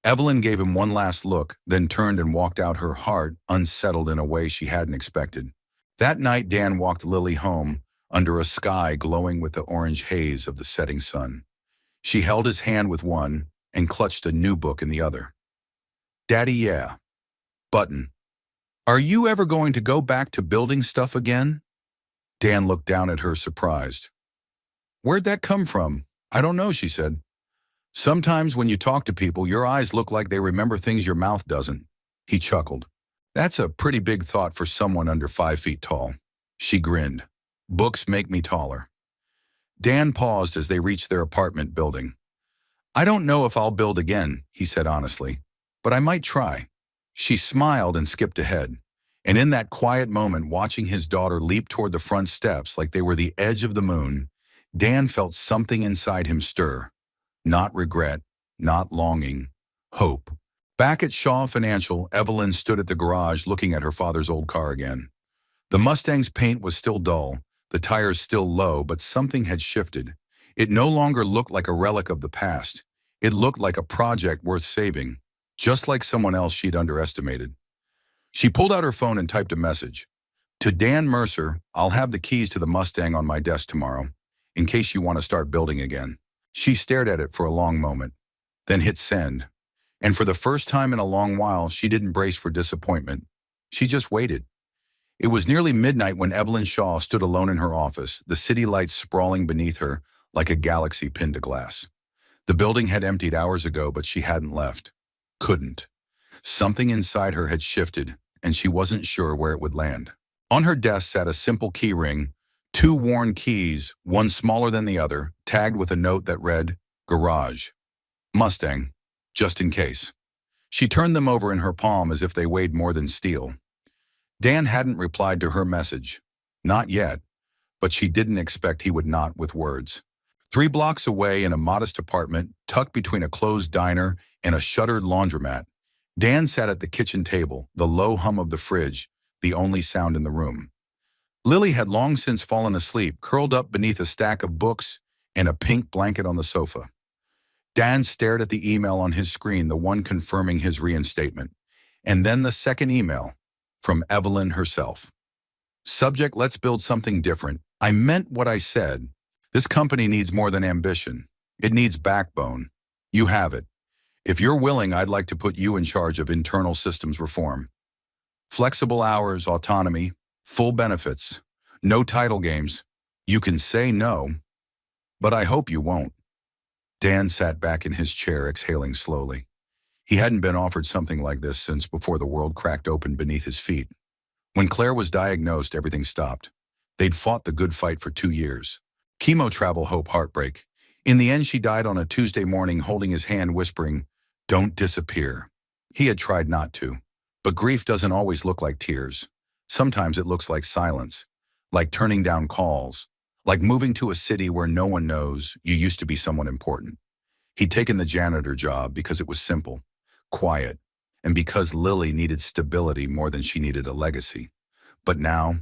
Speaker 1: Evelyn gave him one last look, then turned and walked out, her heart unsettled in a way she hadn't expected. That night, Dan walked Lily home under a sky glowing with the orange haze of the setting sun. She held his hand with one and clutched a new book in the other. Daddy, yeah. Button. Are you ever going to go back to building stuff again? Dan looked down at her, surprised. Where'd that come from? I don't know, she said. Sometimes when you talk to people, your eyes look like they remember things your mouth doesn't. He chuckled. That's a pretty big thought for someone under 5 feet tall. She grinned. Books make me taller. Dan paused as they reached their apartment building. I don't know if I'll build again, he said honestly, but I might try. She smiled and skipped ahead. And in that quiet moment, watching his daughter leap toward the front steps like they were the edge of the moon, Dan felt something inside him stir. Not regret, not longing, hope. Back at Shaw Financial, Evelyn stood at the garage looking at her father's old car again. The Mustang's paint was still dull, the tires still low, but something had shifted. It no longer looked like a relic of the past. It looked like a project worth saving, just like someone else she'd underestimated. She pulled out her phone and typed a message. To Dan Mercer, I'll have the keys to the Mustang on my desk tomorrow, in case you want to start building again. She stared at it for a long moment, then hit send. And for the first time in a long while, she didn't brace for disappointment. She just waited. It was nearly midnight when Evelyn Shaw stood alone in her office, the city lights sprawling beneath her like a galaxy pinned to glass. The building had emptied hours ago, but she hadn't left. Couldn't. Something inside her had shifted, and she wasn't sure where it would land. On her desk sat a simple key ring, 2 worn keys, one smaller than the other, tagged with a note that read, Garage. Mustang. Just in case. She turned them over in her palm as if they weighed more than steel. Dan hadn't replied to her message. Not yet, but she didn't expect he would not with words. 3 blocks away in a modest apartment, tucked between a closed diner and a shuttered laundromat, Dan sat at the kitchen table, the low hum of the fridge, the only sound in the room. Lily had long since fallen asleep, curled up beneath a stack of books and a pink blanket on the sofa. Dan stared at the email on his screen, the one confirming his reinstatement, and then the second email, from Evelyn herself. Subject, let's build something different. I meant what I said. This company needs more than ambition. It needs backbone. You have it. If you're willing, I'd like to put you in charge of internal systems reform. Flexible hours, autonomy, full benefits, no title games. You can say no, but I hope you won't. Dan sat back in his chair, exhaling slowly. He hadn't been offered something like this since before the world cracked open beneath his feet. When Claire was diagnosed, everything stopped. They'd fought the good fight for 2 years. Chemo, travel, hope, heartbreak. In the end, she died on a Tuesday morning holding his hand, whispering, "Don't disappear." He had tried not to. But grief doesn't always look like tears. Sometimes it looks like silence, like turning down calls, like moving to a city where no one knows you used to be someone important. He'd taken the janitor job because it was simple, quiet, and because Lily needed stability more than she needed a legacy. But now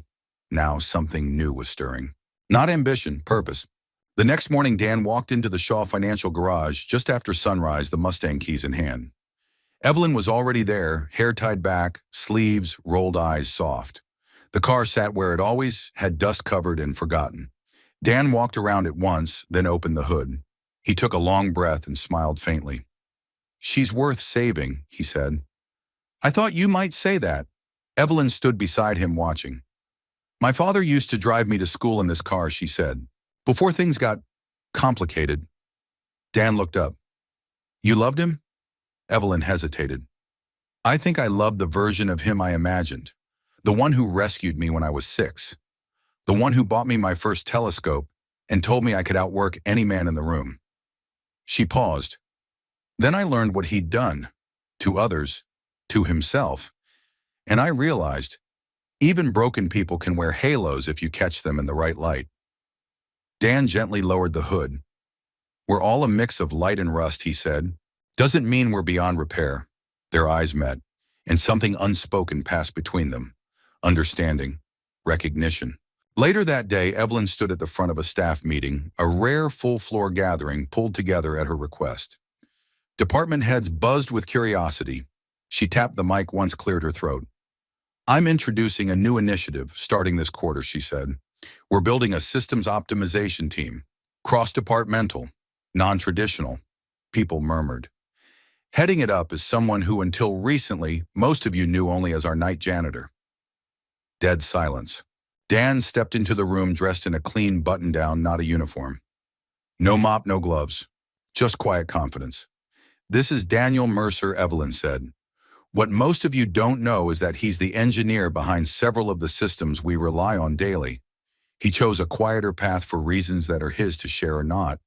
Speaker 1: something new was stirring. Not ambition, purpose. The next morning, Dan walked into the Shaw Financial garage just after sunrise, the Mustang keys in hand. Evelyn was already there, hair tied back, sleeves rolled, eyes soft. The car sat where it always had, dust covered and forgotten. Dan walked around it once, then opened the hood. He took a long breath and smiled faintly. "She's worth saving," he said. "I thought you might say that." Evelyn stood beside him watching. "My father used to drive me to school in this car," she said, "before things got complicated." Dan looked up. "You loved him?" Evelyn hesitated. "I think I loved the version of him I imagined. The one who rescued me when I was 6. The one who bought me my first telescope and told me I could outwork any man in the room." She paused. "Then I learned what he'd done. To others. To himself. And I realized, even broken people can wear halos if you catch them in the right light." Dan gently lowered the hood. "We're all a mix of light and rust," he said. "Doesn't mean we're beyond repair." Their eyes met, and something unspoken passed between them. Understanding. Recognition. Later that day, Evelyn stood at the front of a staff meeting, a rare full-floor gathering pulled together at her request. Department heads buzzed with curiosity. She tapped the mic once, cleared her throat. "I'm introducing a new initiative starting this quarter," she said. "We're building a systems optimization team. Cross-departmental. Non-traditional." People murmured. "Heading it up is someone who until recently most of you knew only as our night janitor." Dead silence. Dan stepped into the room dressed in a clean button-down, not a uniform. No mop, no gloves. Just quiet confidence. "This is Daniel Mercer," Evelyn said. "What most of you don't know is that he's the engineer behind several of the systems we rely on daily. He chose a quieter path for reasons that are his to share or not.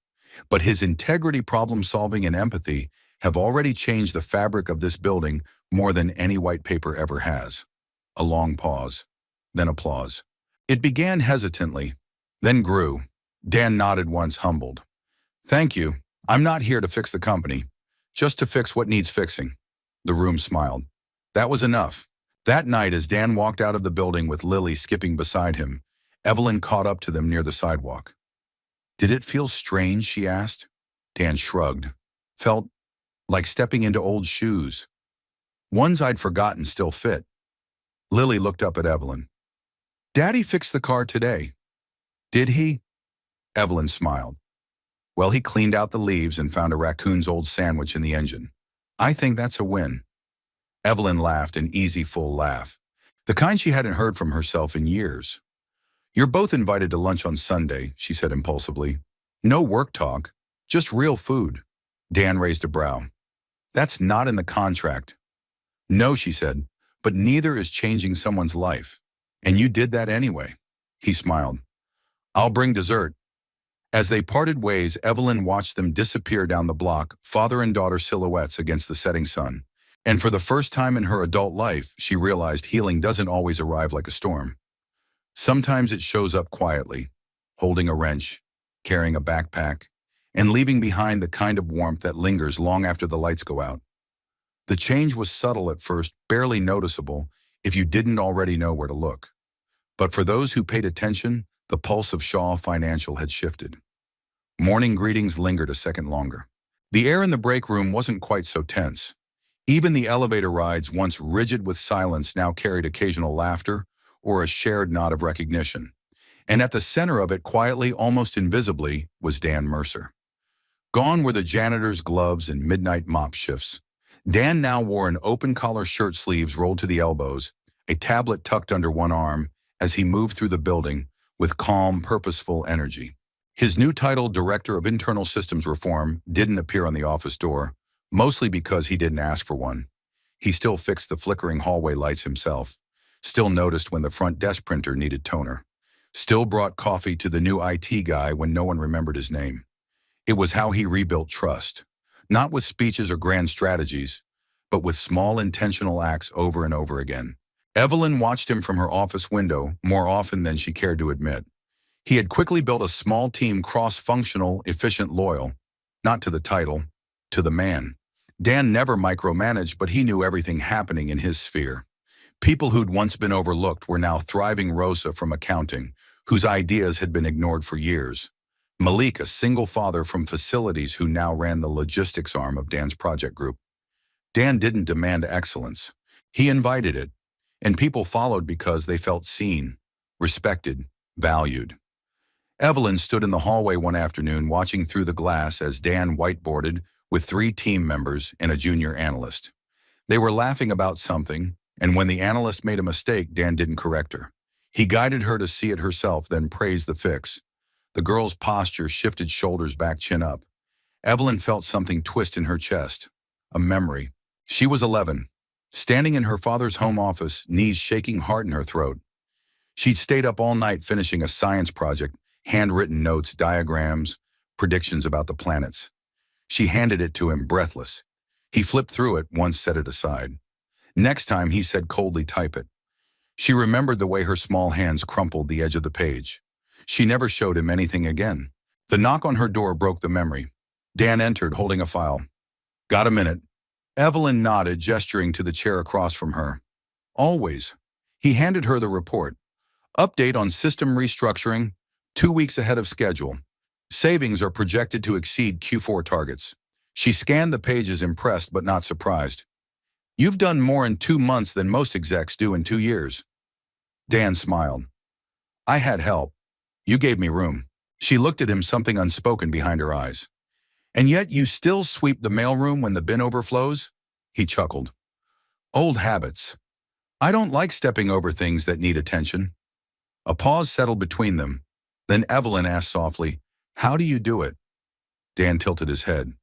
Speaker 1: But his integrity, problem-solving, and empathy have already changed the fabric of this building more than any white paper ever has." A long pause. Then applause. It began hesitantly, then grew. Dan nodded once, humbled. "Thank you. I'm not here to fix the company, just to fix what needs fixing." The room smiled. That was enough. That night, as Dan walked out of the building with Lily skipping beside him, Evelyn caught up to them near the sidewalk. "Did it feel strange?" she asked. Dan shrugged. "Felt like stepping into old shoes. Ones I'd forgotten still fit." Lily looked up at Evelyn. "Daddy fixed the car today." "Did he?" Evelyn smiled. "Well, he cleaned out the leaves and found a raccoon's old sandwich in the engine. I think that's a win." Evelyn laughed, an easy, full laugh, the kind she hadn't heard from herself in years. "You're both invited to lunch on Sunday," she said impulsively. "No work talk, just real food." Dan raised a brow. "That's not in the contract." "No," she said, "but neither is changing someone's life. And you did that anyway." He smiled. "I'll bring dessert." As they parted ways, Evelyn watched them disappear down the block, father and daughter silhouettes against the setting sun. And for the first time in her adult life, she realized healing doesn't always arrive like a storm. Sometimes it shows up quietly, holding a wrench, carrying a backpack, and leaving behind the kind of warmth that lingers long after the lights go out. The change was subtle at first, barely noticeable, if you didn't already know where to look. But for those who paid attention, the pulse of Shaw Financial had shifted. Morning greetings lingered a second longer. The air in the break room wasn't quite so tense. Even the elevator rides, once rigid with silence, now carried occasional laughter or a shared nod of recognition. And at the center of it, quietly, almost invisibly, was Dan Mercer. Gone were the janitor's gloves and midnight mop shifts. Dan now wore an open-collar shirt, sleeves rolled to the elbows, a tablet tucked under one arm, as he moved through the building with calm, purposeful energy. His new title, Director of Internal Systems Reform, didn't appear on the office door, mostly because he didn't ask for one. He still fixed the flickering hallway lights himself, still noticed when the front desk printer needed toner, still brought coffee to the new IT guy when no one remembered his name. It was how he rebuilt trust, not with speeches or grand strategies, but with small intentional acts over and over again. Evelyn watched him from her office window more often than she cared to admit. He had quickly built a small team, cross-functional, efficient, loyal, not to the title, to the man. Dan never micromanaged, but he knew everything happening in his sphere. People who'd once been overlooked were now thriving. Rosa from accounting, whose ideas had been ignored for years. Malik, a single father from facilities who now ran the logistics arm of Dan's project group. Dan didn't demand excellence. He invited it, and people followed because they felt seen, respected, valued. Evelyn stood in the hallway one afternoon watching through the glass as Dan whiteboarded with 3 team members and a junior analyst. They were laughing about something, and when the analyst made a mistake, Dan didn't correct her. He guided her to see it herself, then praised the fix. The girl's posture shifted, shoulders back, chin up. Evelyn felt something twist in her chest. A memory. She was 11, standing in her father's home office, knees shaking, heart in her throat. She'd stayed up all night finishing a science project, handwritten notes, diagrams, predictions about the planets. She handed it to him, breathless. He flipped through it, once set it aside. Next time, he said coldly, type it. She remembered the way her small hands crumpled the edge of the page. She never showed him anything again. The knock on her door broke the memory. Dan entered, holding a file. Got a minute? Evelyn nodded, gesturing to the chair across from her. Always. He handed her the report. Update on system restructuring, 2 weeks ahead of schedule. Savings are projected to exceed Q4 targets. She scanned the pages, impressed but not surprised. You've done more in 2 months than most execs do in 2 years. Dan smiled. I had help. You gave me room. She looked at him, something unspoken behind her eyes. And yet you still sweep the mailroom when the bin overflows? He chuckled. Old habits. I don't like stepping over things that need attention. A pause settled between them. Then Evelyn asked softly, how do you do it? Dan tilted his head.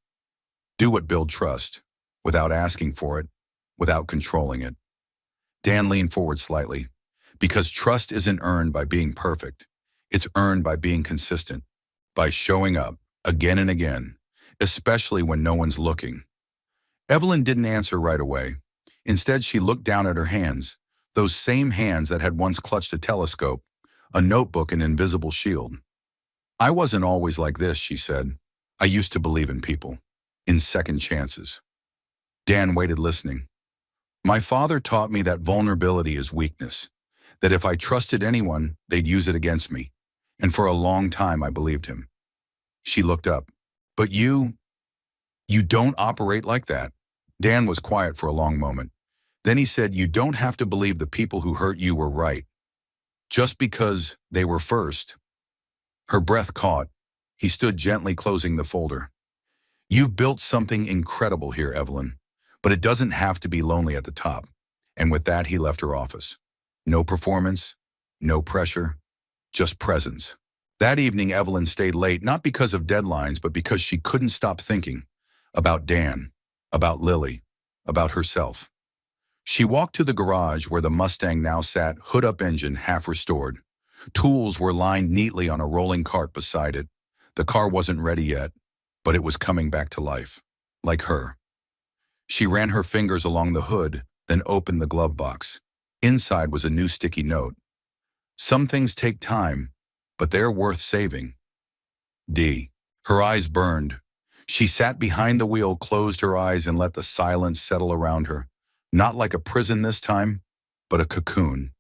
Speaker 1: Do what builds trust, without asking for it, without controlling it. Dan leaned forward slightly. Because trust isn't earned by being perfect. It's earned by being consistent, by showing up again and again, especially when no one's looking. Evelyn didn't answer right away. Instead, she looked down at her hands, those same hands that had once clutched a telescope, a notebook, an invisible shield. I wasn't always like this, she said. I used to believe in people, in second chances. Dan waited, listening. My father taught me that vulnerability is weakness, that if I trusted anyone, they'd use it against me. And for a long time, I believed him. She looked up. But you don't operate like that. Dan was quiet for a long moment. Then he said, you don't have to believe the people who hurt you were right, just because they were first. Her breath caught. He stood gently, closing the folder. You've built something incredible here, Evelyn, but it doesn't have to be lonely at the top. And with that, he left her office. No performance, no pressure, just presence. That evening, Evelyn stayed late, not because of deadlines, but because she couldn't stop thinking about Dan, about Lily, about herself. She walked to the garage where the Mustang now sat, hood-up, engine half restored. Tools were lined neatly on a rolling cart beside it. The car wasn't ready yet, but it was coming back to life, like her. She ran her fingers along the hood, then opened the glove box. Inside was a new sticky note. Some things take time, but they're worth saving. D. Her eyes burned. She sat behind the wheel, closed her eyes, and let the silence settle around her. Not like a prison this time, but a cocoon.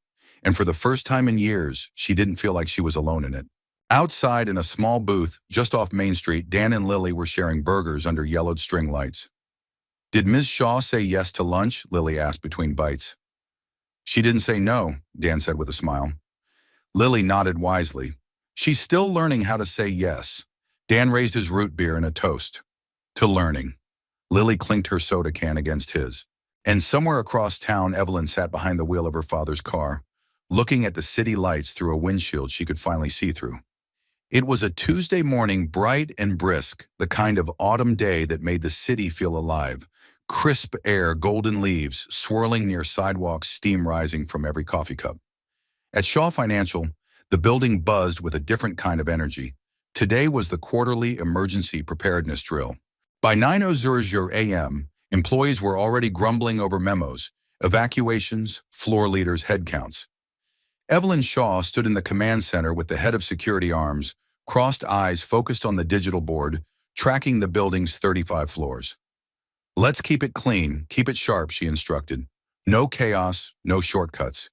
Speaker 1: And for the first time in years, she didn't feel like she was alone in it. Outside, in a small booth just off Main Street, Dan and Lily were sharing burgers under yellowed string lights. Did Ms. Shaw say yes to lunch? Lily asked between bites. She didn't say no, Dan said with a smile. Lily nodded wisely. She's still learning how to say yes. Dan raised his root beer in a toast. To learning. Lily clinked her soda can against his. And somewhere across town, Evelyn sat behind the wheel of her father's car, looking at the city lights through a windshield she could finally see through. It was a Tuesday morning, bright and brisk, the kind of autumn day that made the city feel alive. Crisp air, golden leaves, swirling near sidewalks, steam rising from every coffee cup. At Shaw Financial, the building buzzed with a different kind of energy. Today was the quarterly emergency preparedness drill. By 9:00 a.m., employees were already grumbling over memos, evacuations, floor leaders' headcounts. Evelyn Shaw stood in the command center with the head of security arms, crossed eyes focused on the digital board, tracking the building's 35 floors. "Let's keep it clean, keep it sharp," she instructed. "No chaos, no shortcuts.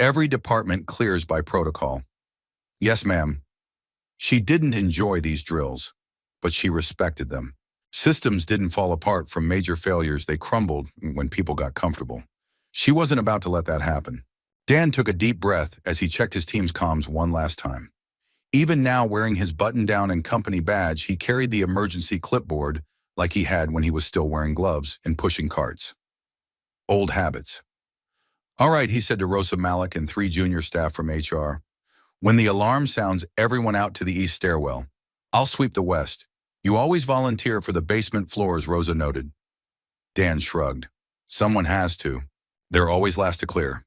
Speaker 1: Every department clears by protocol." "Yes, ma'am." She didn't enjoy these drills, but she respected them. Systems didn't fall apart from major failures, they crumbled when people got comfortable. She wasn't about to let that happen. Dan took a deep breath as he checked his team's comms one last time. Even now, wearing his button-down and company badge, he carried the emergency clipboard like he had when he was still wearing gloves and pushing carts. Old habits. "All right," he said to Rosa Malik and 3 junior staff from HR. "When the alarm sounds, everyone out to the east stairwell. I'll sweep the west. You always volunteer for the basement floors," Rosa noted. Dan shrugged. "Someone has to. They're always last to clear."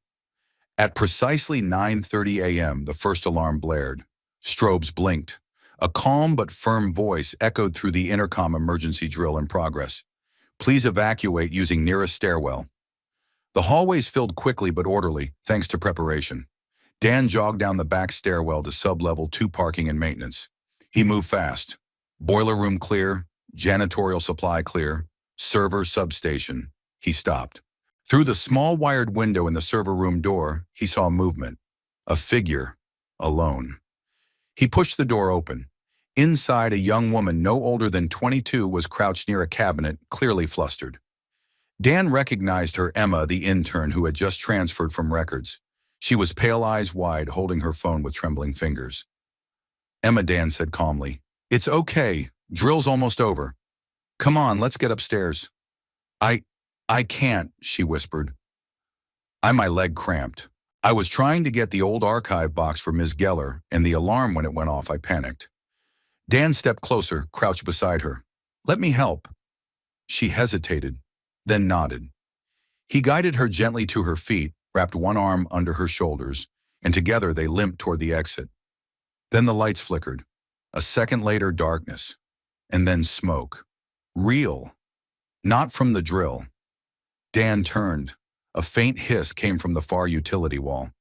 Speaker 1: At precisely 9:30 a.m., the first alarm blared. Strobes blinked. A calm but firm voice echoed through the intercom: "Emergency drill in progress. Please evacuate using nearest stairwell." The hallways filled quickly but orderly, thanks to preparation. Dan jogged down the back stairwell to sub-level 2 parking and maintenance. He moved fast. Boiler room clear, janitorial supply clear, server substation. He stopped. Through the small wired window in the server room door, he saw movement. A figure, alone. He pushed the door open. Inside, a young woman no older than 22 was crouched near a cabinet, clearly flustered. Dan recognized her, Emma, the intern who had just transferred from records. She was pale, eyes wide, holding her phone with trembling fingers. "Emma," Dan said calmly. "It's okay. Drill's almost over. Come on, let's get upstairs." I can't," she whispered. My leg cramped. I was trying to get the old archive box for Ms. Geller, and the alarm, when it went off, I panicked." Dan stepped closer, crouched beside her. "Let me help." She hesitated, then nodded. He guided her gently to her feet, wrapped one arm under her shoulders, and together they limped toward the exit. Then the lights flickered. A second later, darkness. And then smoke. Real. Not from the drill. Dan turned. A faint hiss came from the far utility wall.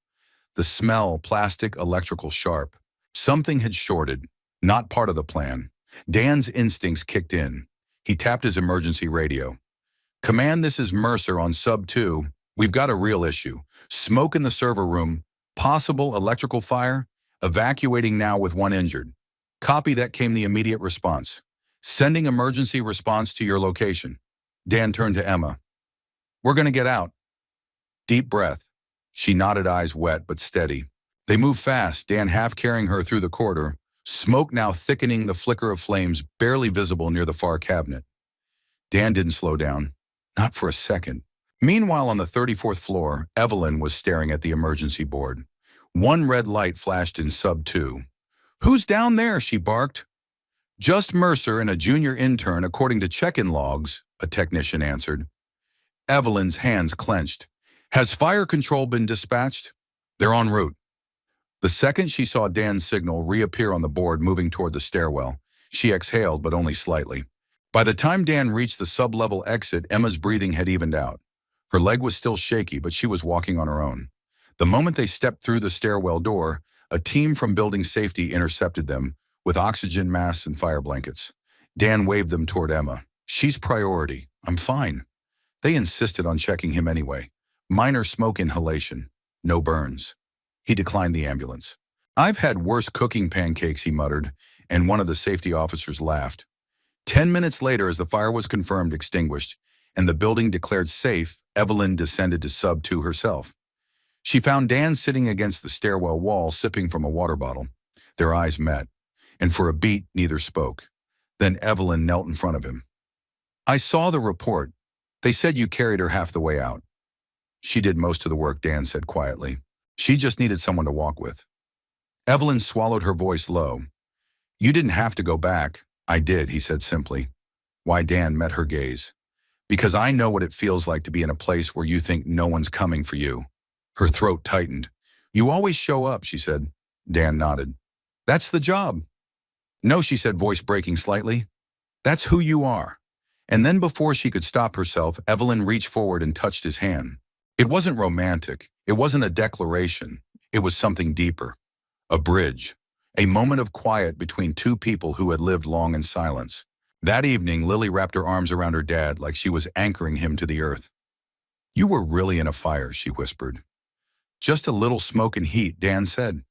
Speaker 1: The smell, plastic, electrical, sharp. Something had shorted. Not part of the plan. Dan's instincts kicked in. He tapped his emergency radio. "Command, this is Mercer on sub 2. We've got a real issue. Smoke in the server room. Possible electrical fire. Evacuating now with 1 injured." "Copy that," came the immediate response. "Sending emergency response to your location." Dan turned to Emma. "We're going to get out." Deep breath. She nodded, eyes wet but steady. They moved fast, Dan half carrying her through the corridor, smoke now thickening, the flicker of flames barely visible near the far cabinet. Dan didn't slow down. Not for a second. Meanwhile, on the 34th floor, Evelyn was staring at the emergency board. One red light flashed in sub 2. "Who's down there?" she barked. "Just Mercer and a junior intern, according to check-in logs," a technician answered. Evelyn's hands clenched. "Has fire control been dispatched?" "They're en route." The second she saw Dan's signal reappear on the board, moving toward the stairwell, she exhaled, but only slightly. By the time Dan reached the sub-level exit, Emma's breathing had evened out. Her leg was still shaky, but she was walking on her own. The moment they stepped through the stairwell door, a team from building safety intercepted them with oxygen masks and fire blankets. Dan waved them toward Emma. "She's priority. I'm fine." They insisted on checking him anyway. Minor smoke inhalation. No burns. He declined the ambulance. "I've had worse cooking pancakes," he muttered, and one of the safety officers laughed. 10 minutes later, as the fire was confirmed extinguished and the building declared safe, Evelyn descended to sub 2 herself. She found Dan sitting against the stairwell wall, sipping from a water bottle. Their eyes met, and for a beat, neither spoke. Then Evelyn knelt in front of him. "I saw the report. They said you carried her half the way out." "She did most of the work," Dan said quietly. "She just needed someone to walk with." Evelyn swallowed, her voice low. You didn't have to go back. I did, he said simply. Why? Dan met her gaze. Because I know what it feels like to be in a place where you think no one's coming for you. Her throat tightened. You always show up, she said. Dan nodded. That's the job. No, she said, voice breaking slightly. That's who you are. And then before she could stop herself, Evelyn reached forward and touched his hand. It wasn't romantic. It wasn't a declaration. It was something deeper. A bridge. A moment of quiet between two people who had lived long in silence. That evening, Lily wrapped her arms around her dad like she was anchoring him to the earth. You were really in a fire, she whispered. Just a little smoke and heat, Dan said.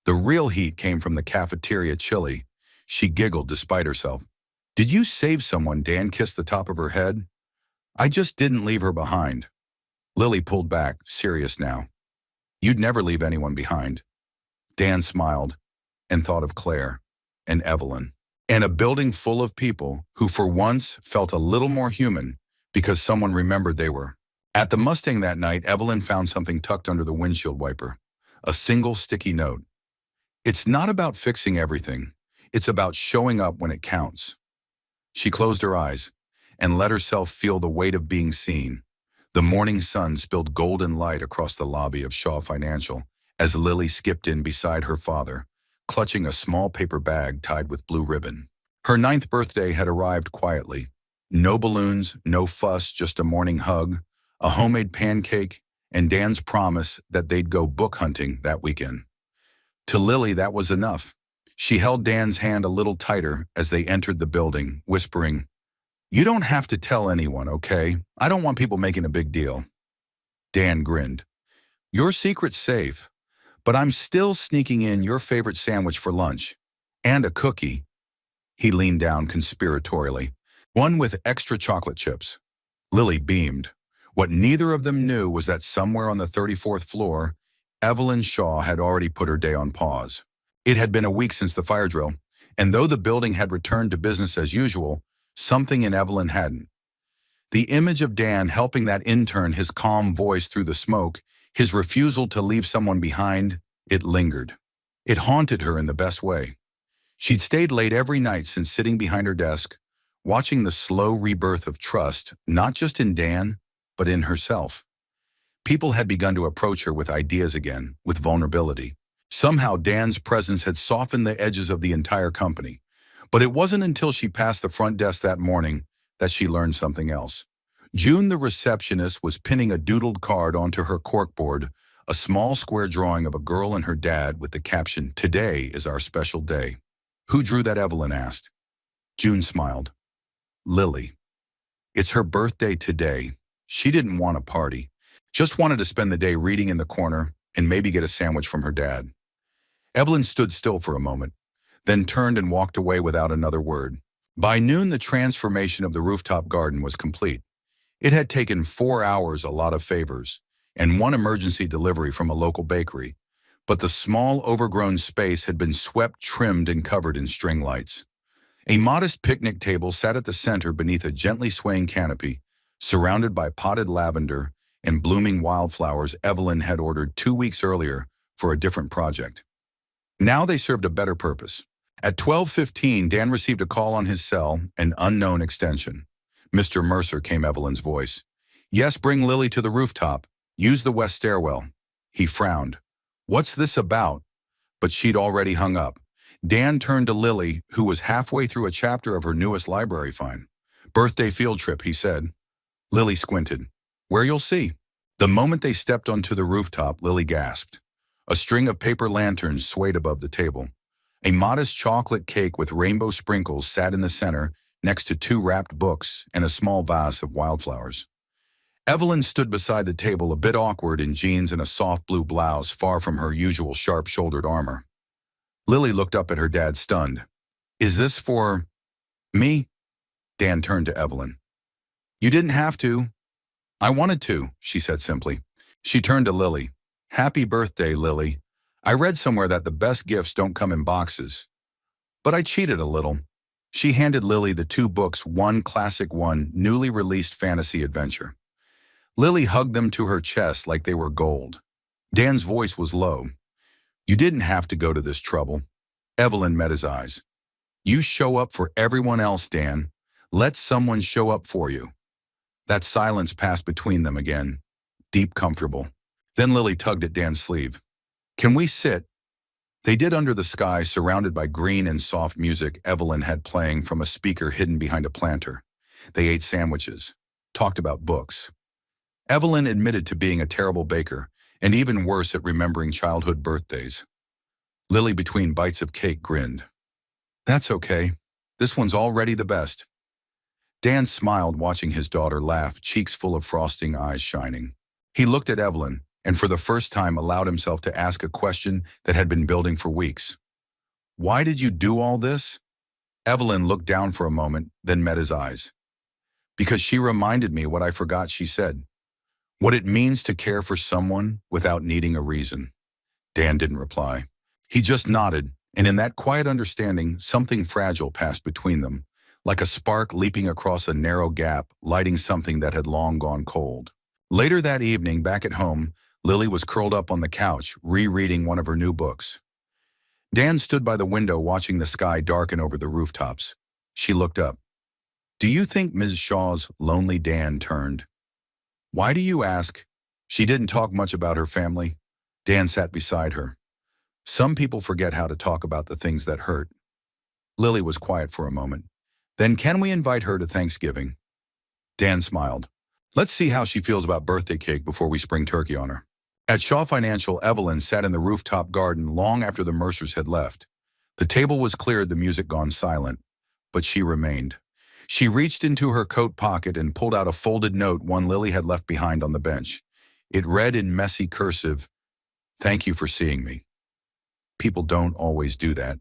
Speaker 1: The real heat came from the cafeteria chili. She giggled despite herself. Did you save someone? Dan kissed the top of her head. I just didn't leave her behind. Lily pulled back, serious now. You'd never leave anyone behind. Dan smiled and thought of Claire and Evelyn and a building full of people who for once felt a little more human because someone remembered they were. At the Mustang that night, Evelyn found something tucked under the windshield wiper. A single sticky note. It's not about fixing everything. It's about showing up when it counts. She closed her eyes and let herself feel the weight of being seen. The morning sun spilled golden light across the lobby of Shaw Financial as Lily skipped in beside her father, clutching a small paper bag tied with blue ribbon. Her 9th birthday had arrived quietly. No balloons, no fuss, just a morning hug, a homemade pancake, and Dan's promise that they'd go book hunting that weekend. To Lily, that was enough. She held Dan's hand a little tighter as they entered the building, whispering, You don't have to tell anyone, okay? I don't want people making a big deal. Dan grinned. Your secret's safe, but I'm still sneaking in your favorite sandwich for lunch. And a cookie. He leaned down conspiratorially. One with extra chocolate chips. Lily beamed. What neither of them knew was that somewhere on the 34th floor, Evelyn Shaw had already put her day on pause. It had been a week since the fire drill, and though the building had returned to business as usual, something in Evelyn hadn't. The image of Dan helping that intern, his calm voice through the smoke, his refusal to leave someone behind, it lingered. It haunted her in the best way. She'd stayed late every night since sitting behind her desk, watching the slow rebirth of trust, not just in Dan, but in herself. People had begun to approach her with ideas again, with vulnerability. Somehow Dan's presence had softened the edges of the entire company. But it wasn't until she passed the front desk that morning that she learned something else. June, the receptionist, was pinning a doodled card onto her corkboard, a small square drawing of a girl and her dad with the caption, Today is our special day. Who drew that? Evelyn asked. June smiled. Lily. It's her birthday today. She didn't want a party. Just wanted to spend the day reading in the corner and maybe get a sandwich from her dad. Evelyn stood still for a moment, then turned and walked away without another word. By noon, the transformation of the rooftop garden was complete. It had taken 4 hours, a lot of favors, and one emergency delivery from a local bakery, but the small, overgrown space had been swept, trimmed, and covered in string lights. A modest picnic table sat at the center beneath a gently swaying canopy, surrounded by potted lavender and blooming wildflowers Evelyn had ordered 2 weeks earlier for a different project. Now they served a better purpose. At 12:15, Dan received a call on his cell, an unknown extension. Mr. Mercer, came Evelyn's voice. Yes, bring Lily to the rooftop. Use the west stairwell. He frowned. What's this about? But she'd already hung up. Dan turned to Lily, who was halfway through a chapter of her newest library find. Birthday field trip, he said. Lily squinted. Where you'll see. The moment they stepped onto the rooftop, Lily gasped. A string of paper lanterns swayed above the table. A modest chocolate cake with rainbow sprinkles sat in the center, next to 2 wrapped books and a small vase of wildflowers. Evelyn stood beside the table, a bit awkward in jeans and a soft blue blouse, far from her usual sharp-shouldered armor. Lily looked up at her dad, stunned. Is this for me? Dan turned to Evelyn. You didn't have to. I wanted to, she said simply. She turned to Lily. Happy birthday, Lily. I read somewhere that the best gifts don't come in boxes. But I cheated a little. She handed Lily the 2 books, one classic, one newly released fantasy adventure. Lily hugged them to her chest like they were gold. Dan's voice was low. You didn't have to go to this trouble. Evelyn met his eyes. You show up for everyone else, Dan. Let someone show up for you. That silence passed between them again, deep, comfortable. Then Lily tugged at Dan's sleeve. Can we sit? They did under the sky, surrounded by green and soft music Evelyn had playing from a speaker hidden behind a planter. They ate sandwiches, talked about books. Evelyn admitted to being a terrible baker, and even worse at remembering childhood birthdays. Lily, between bites of cake, grinned. That's okay. This one's already the best. Dan smiled, watching his daughter laugh, cheeks full of frosting, eyes shining. He looked at Evelyn, and for the first time allowed himself to ask a question that had been building for weeks. Why did you do all this? Evelyn looked down for a moment, then met his eyes. Because she reminded me what I forgot, she said. What it means to care for someone without needing a reason. Dan didn't reply. He just nodded, and in that quiet understanding, something fragile passed between them, like a spark leaping across a narrow gap, lighting something that had long gone cold. Later that evening, back at home, Lily was curled up on the couch, rereading one of her new books. Dan stood by the window watching the sky darken over the rooftops. She looked up. Do you think Ms. Shaw's lonely? Dan turned. Why do you ask? She didn't talk much about her family. Dan sat beside her. Some people forget how to talk about the things that hurt. Lily was quiet for a moment. Then can we invite her to Thanksgiving? Dan smiled. Let's see how she feels about birthday cake before we spring turkey on her. At Shaw Financial, Evelyn sat in the rooftop garden long after the Mercers had left. The table was cleared, the music gone silent, but she remained. She reached into her coat pocket and pulled out a folded note one Lily had left behind on the bench. It read in messy cursive, "Thank you for seeing me." People don't always do that.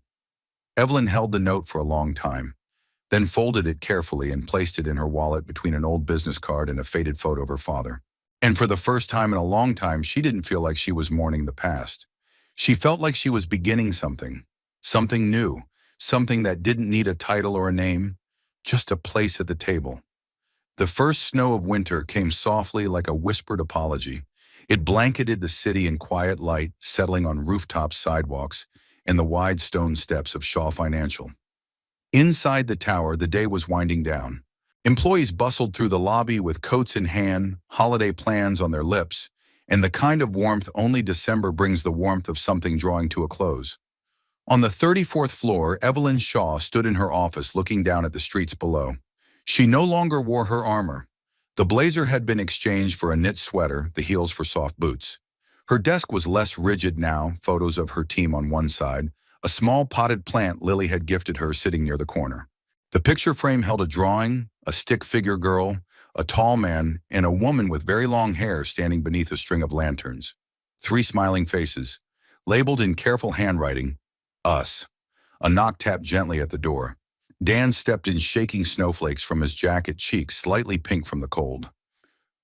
Speaker 1: Evelyn held the note for a long time, then folded it carefully and placed it in her wallet between an old business card and a faded photo of her father. And for the first time in a long time, she didn't feel like she was mourning the past. She felt like she was beginning something new, something that didn't need a title or a name, just a place at the table. The first snow of winter came softly like a whispered apology. It blanketed the city in quiet light, settling on rooftops, sidewalks, and the wide stone steps of Shaw Financial. Inside the tower, the day was winding down. Employees bustled through the lobby with coats in hand, holiday plans on their lips, and the kind of warmth only December brings, the warmth of something drawing to a close. On the 34th floor, Evelyn Shaw stood in her office looking down at the streets below. She no longer wore her armor. The blazer had been exchanged for a knit sweater, the heels for soft boots. Her desk was less rigid now, photos of her team on one side, a small potted plant Lily had gifted her sitting near the corner. The picture frame held a drawing, a stick figure girl, a tall man, and a woman with very long hair standing beneath a string of lanterns. 3 smiling faces, labeled in careful handwriting, "Us." A knock tapped gently at the door. Dan stepped in, shaking snowflakes from his jacket, cheeks slightly pink from the cold.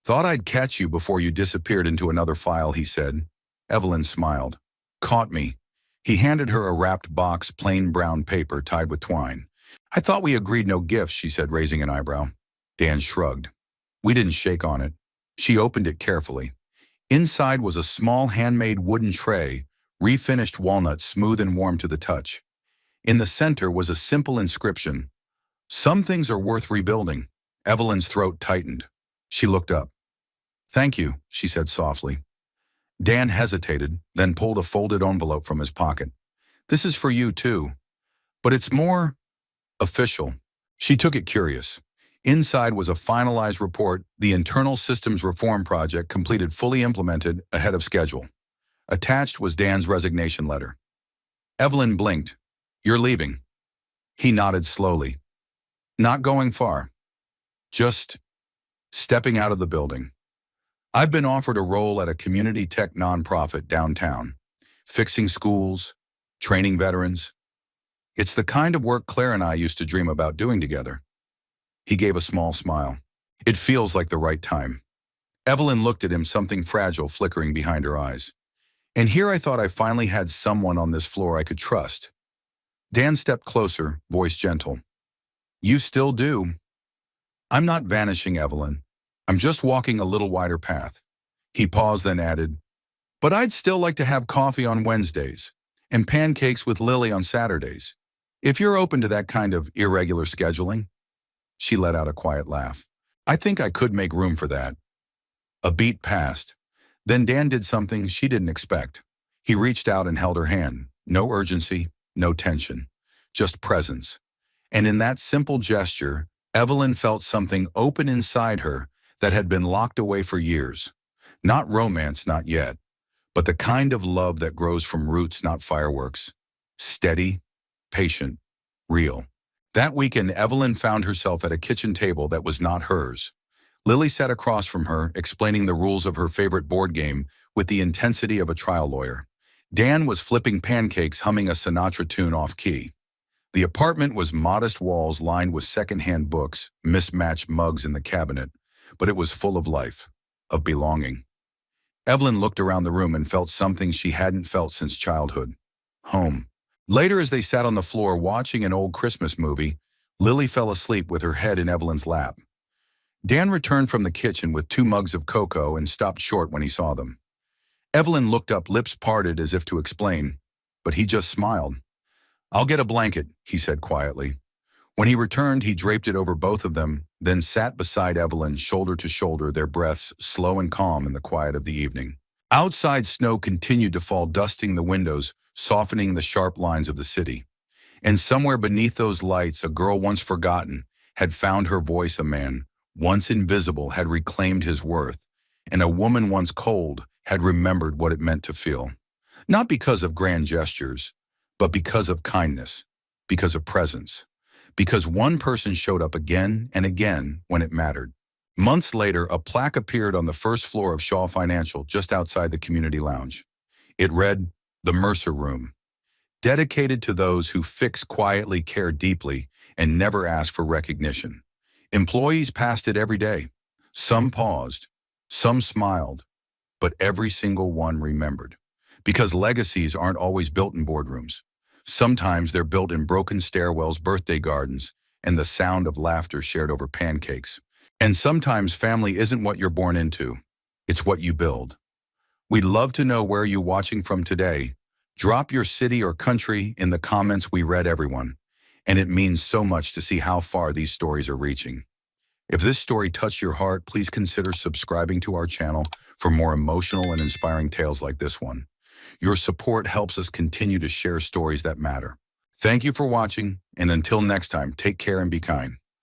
Speaker 1: "Thought I'd catch you before you disappeared into another file," he said. Evelyn smiled. "Caught me." He handed her a wrapped box, plain brown paper tied with twine. "I thought we agreed no gifts," she said, raising an eyebrow. Dan shrugged. "We didn't shake on it." She opened it carefully. Inside was a small handmade wooden tray, refinished walnut, smooth and warm to the touch. In the center was a simple inscription, "Some things are worth rebuilding." Evelyn's throat tightened. She looked up. "Thank you," she said softly. Dan hesitated, then pulled a folded envelope from his pocket. "This is for you too, but it's more official." She took it, curious. Inside was a finalized report, the internal systems reform project completed, fully implemented, ahead of schedule. Attached was Dan's resignation letter. Evelyn blinked. "You're leaving?" He nodded slowly. "Not going far. Just stepping out of the building. I've been offered a role at a community tech nonprofit downtown, fixing schools, training veterans. It's the kind of work Claire and I used to dream about doing together." He gave a small smile. "It feels like the right time." Evelyn looked at him, something fragile flickering behind her eyes. "And here I thought I finally had someone on this floor I could trust." Dan stepped closer, voice gentle. "You still do." "I'm not vanishing, Evelyn. I'm just walking a little wider path." He paused, then added, "But I'd still like to have coffee on Wednesdays and pancakes with Lily on Saturdays." If you're open to that kind of irregular scheduling, she let out a quiet laugh. I think I could make room for that. A beat passed. Then Dan did something she didn't expect. He reached out and held her hand. No urgency, no tension, just presence. And in that simple gesture, Evelyn felt something open inside her that had been locked away for years. Not romance, not yet, but the kind of love that grows from roots, not fireworks. Steady, patient, real. That weekend, Evelyn found herself at a kitchen table that was not hers. Lily sat across from her, explaining the rules of her favorite board game with the intensity of a trial lawyer. Dan was flipping pancakes, humming a Sinatra tune off-key. The apartment was modest walls lined with second-hand books, mismatched mugs in the cabinet, but it was full of life, of belonging. Evelyn looked around the room and felt something she hadn't felt since childhood. Home. Later, as they sat on the floor watching an old Christmas movie, Lily fell asleep with her head in Evelyn's lap. Dan returned from the kitchen with 2 mugs of cocoa and stopped short when he saw them. Evelyn looked up, lips parted as if to explain, but he just smiled. "I'll get a blanket," he said quietly. When he returned, he draped it over both of them, then sat beside Evelyn, shoulder to shoulder, their breaths slow and calm in the quiet of the evening. Outside, snow continued to fall, dusting the windows, softening the sharp lines of the city. And somewhere beneath those lights, a girl once forgotten had found her voice, a man once invisible had reclaimed his worth, and a woman once cold had remembered what it meant to feel. Not because of grand gestures, but because of kindness, because of presence, because one person showed up again and again when it mattered. Months later, a plaque appeared on the first floor of Shaw Financial, just outside the community lounge. It read, "The Mercer Room," dedicated to those who fix quietly, care deeply, and never ask for recognition. Employees passed it every day. Some paused, some smiled, but every single one remembered. Because legacies aren't always built in boardrooms. Sometimes they're built in broken stairwells, birthday gardens, and the sound of laughter shared over pancakes. And sometimes family isn't what you're born into. It's what you build. We'd love to know where you're watching from today. Drop your city or country in the comments. We read everyone, and it means so much to see how far these stories are reaching. If this story touched your heart, please consider subscribing to our channel for more emotional and inspiring tales like this one. Your support helps us continue to share stories that matter. Thank you for watching, and until next time, take care and be kind.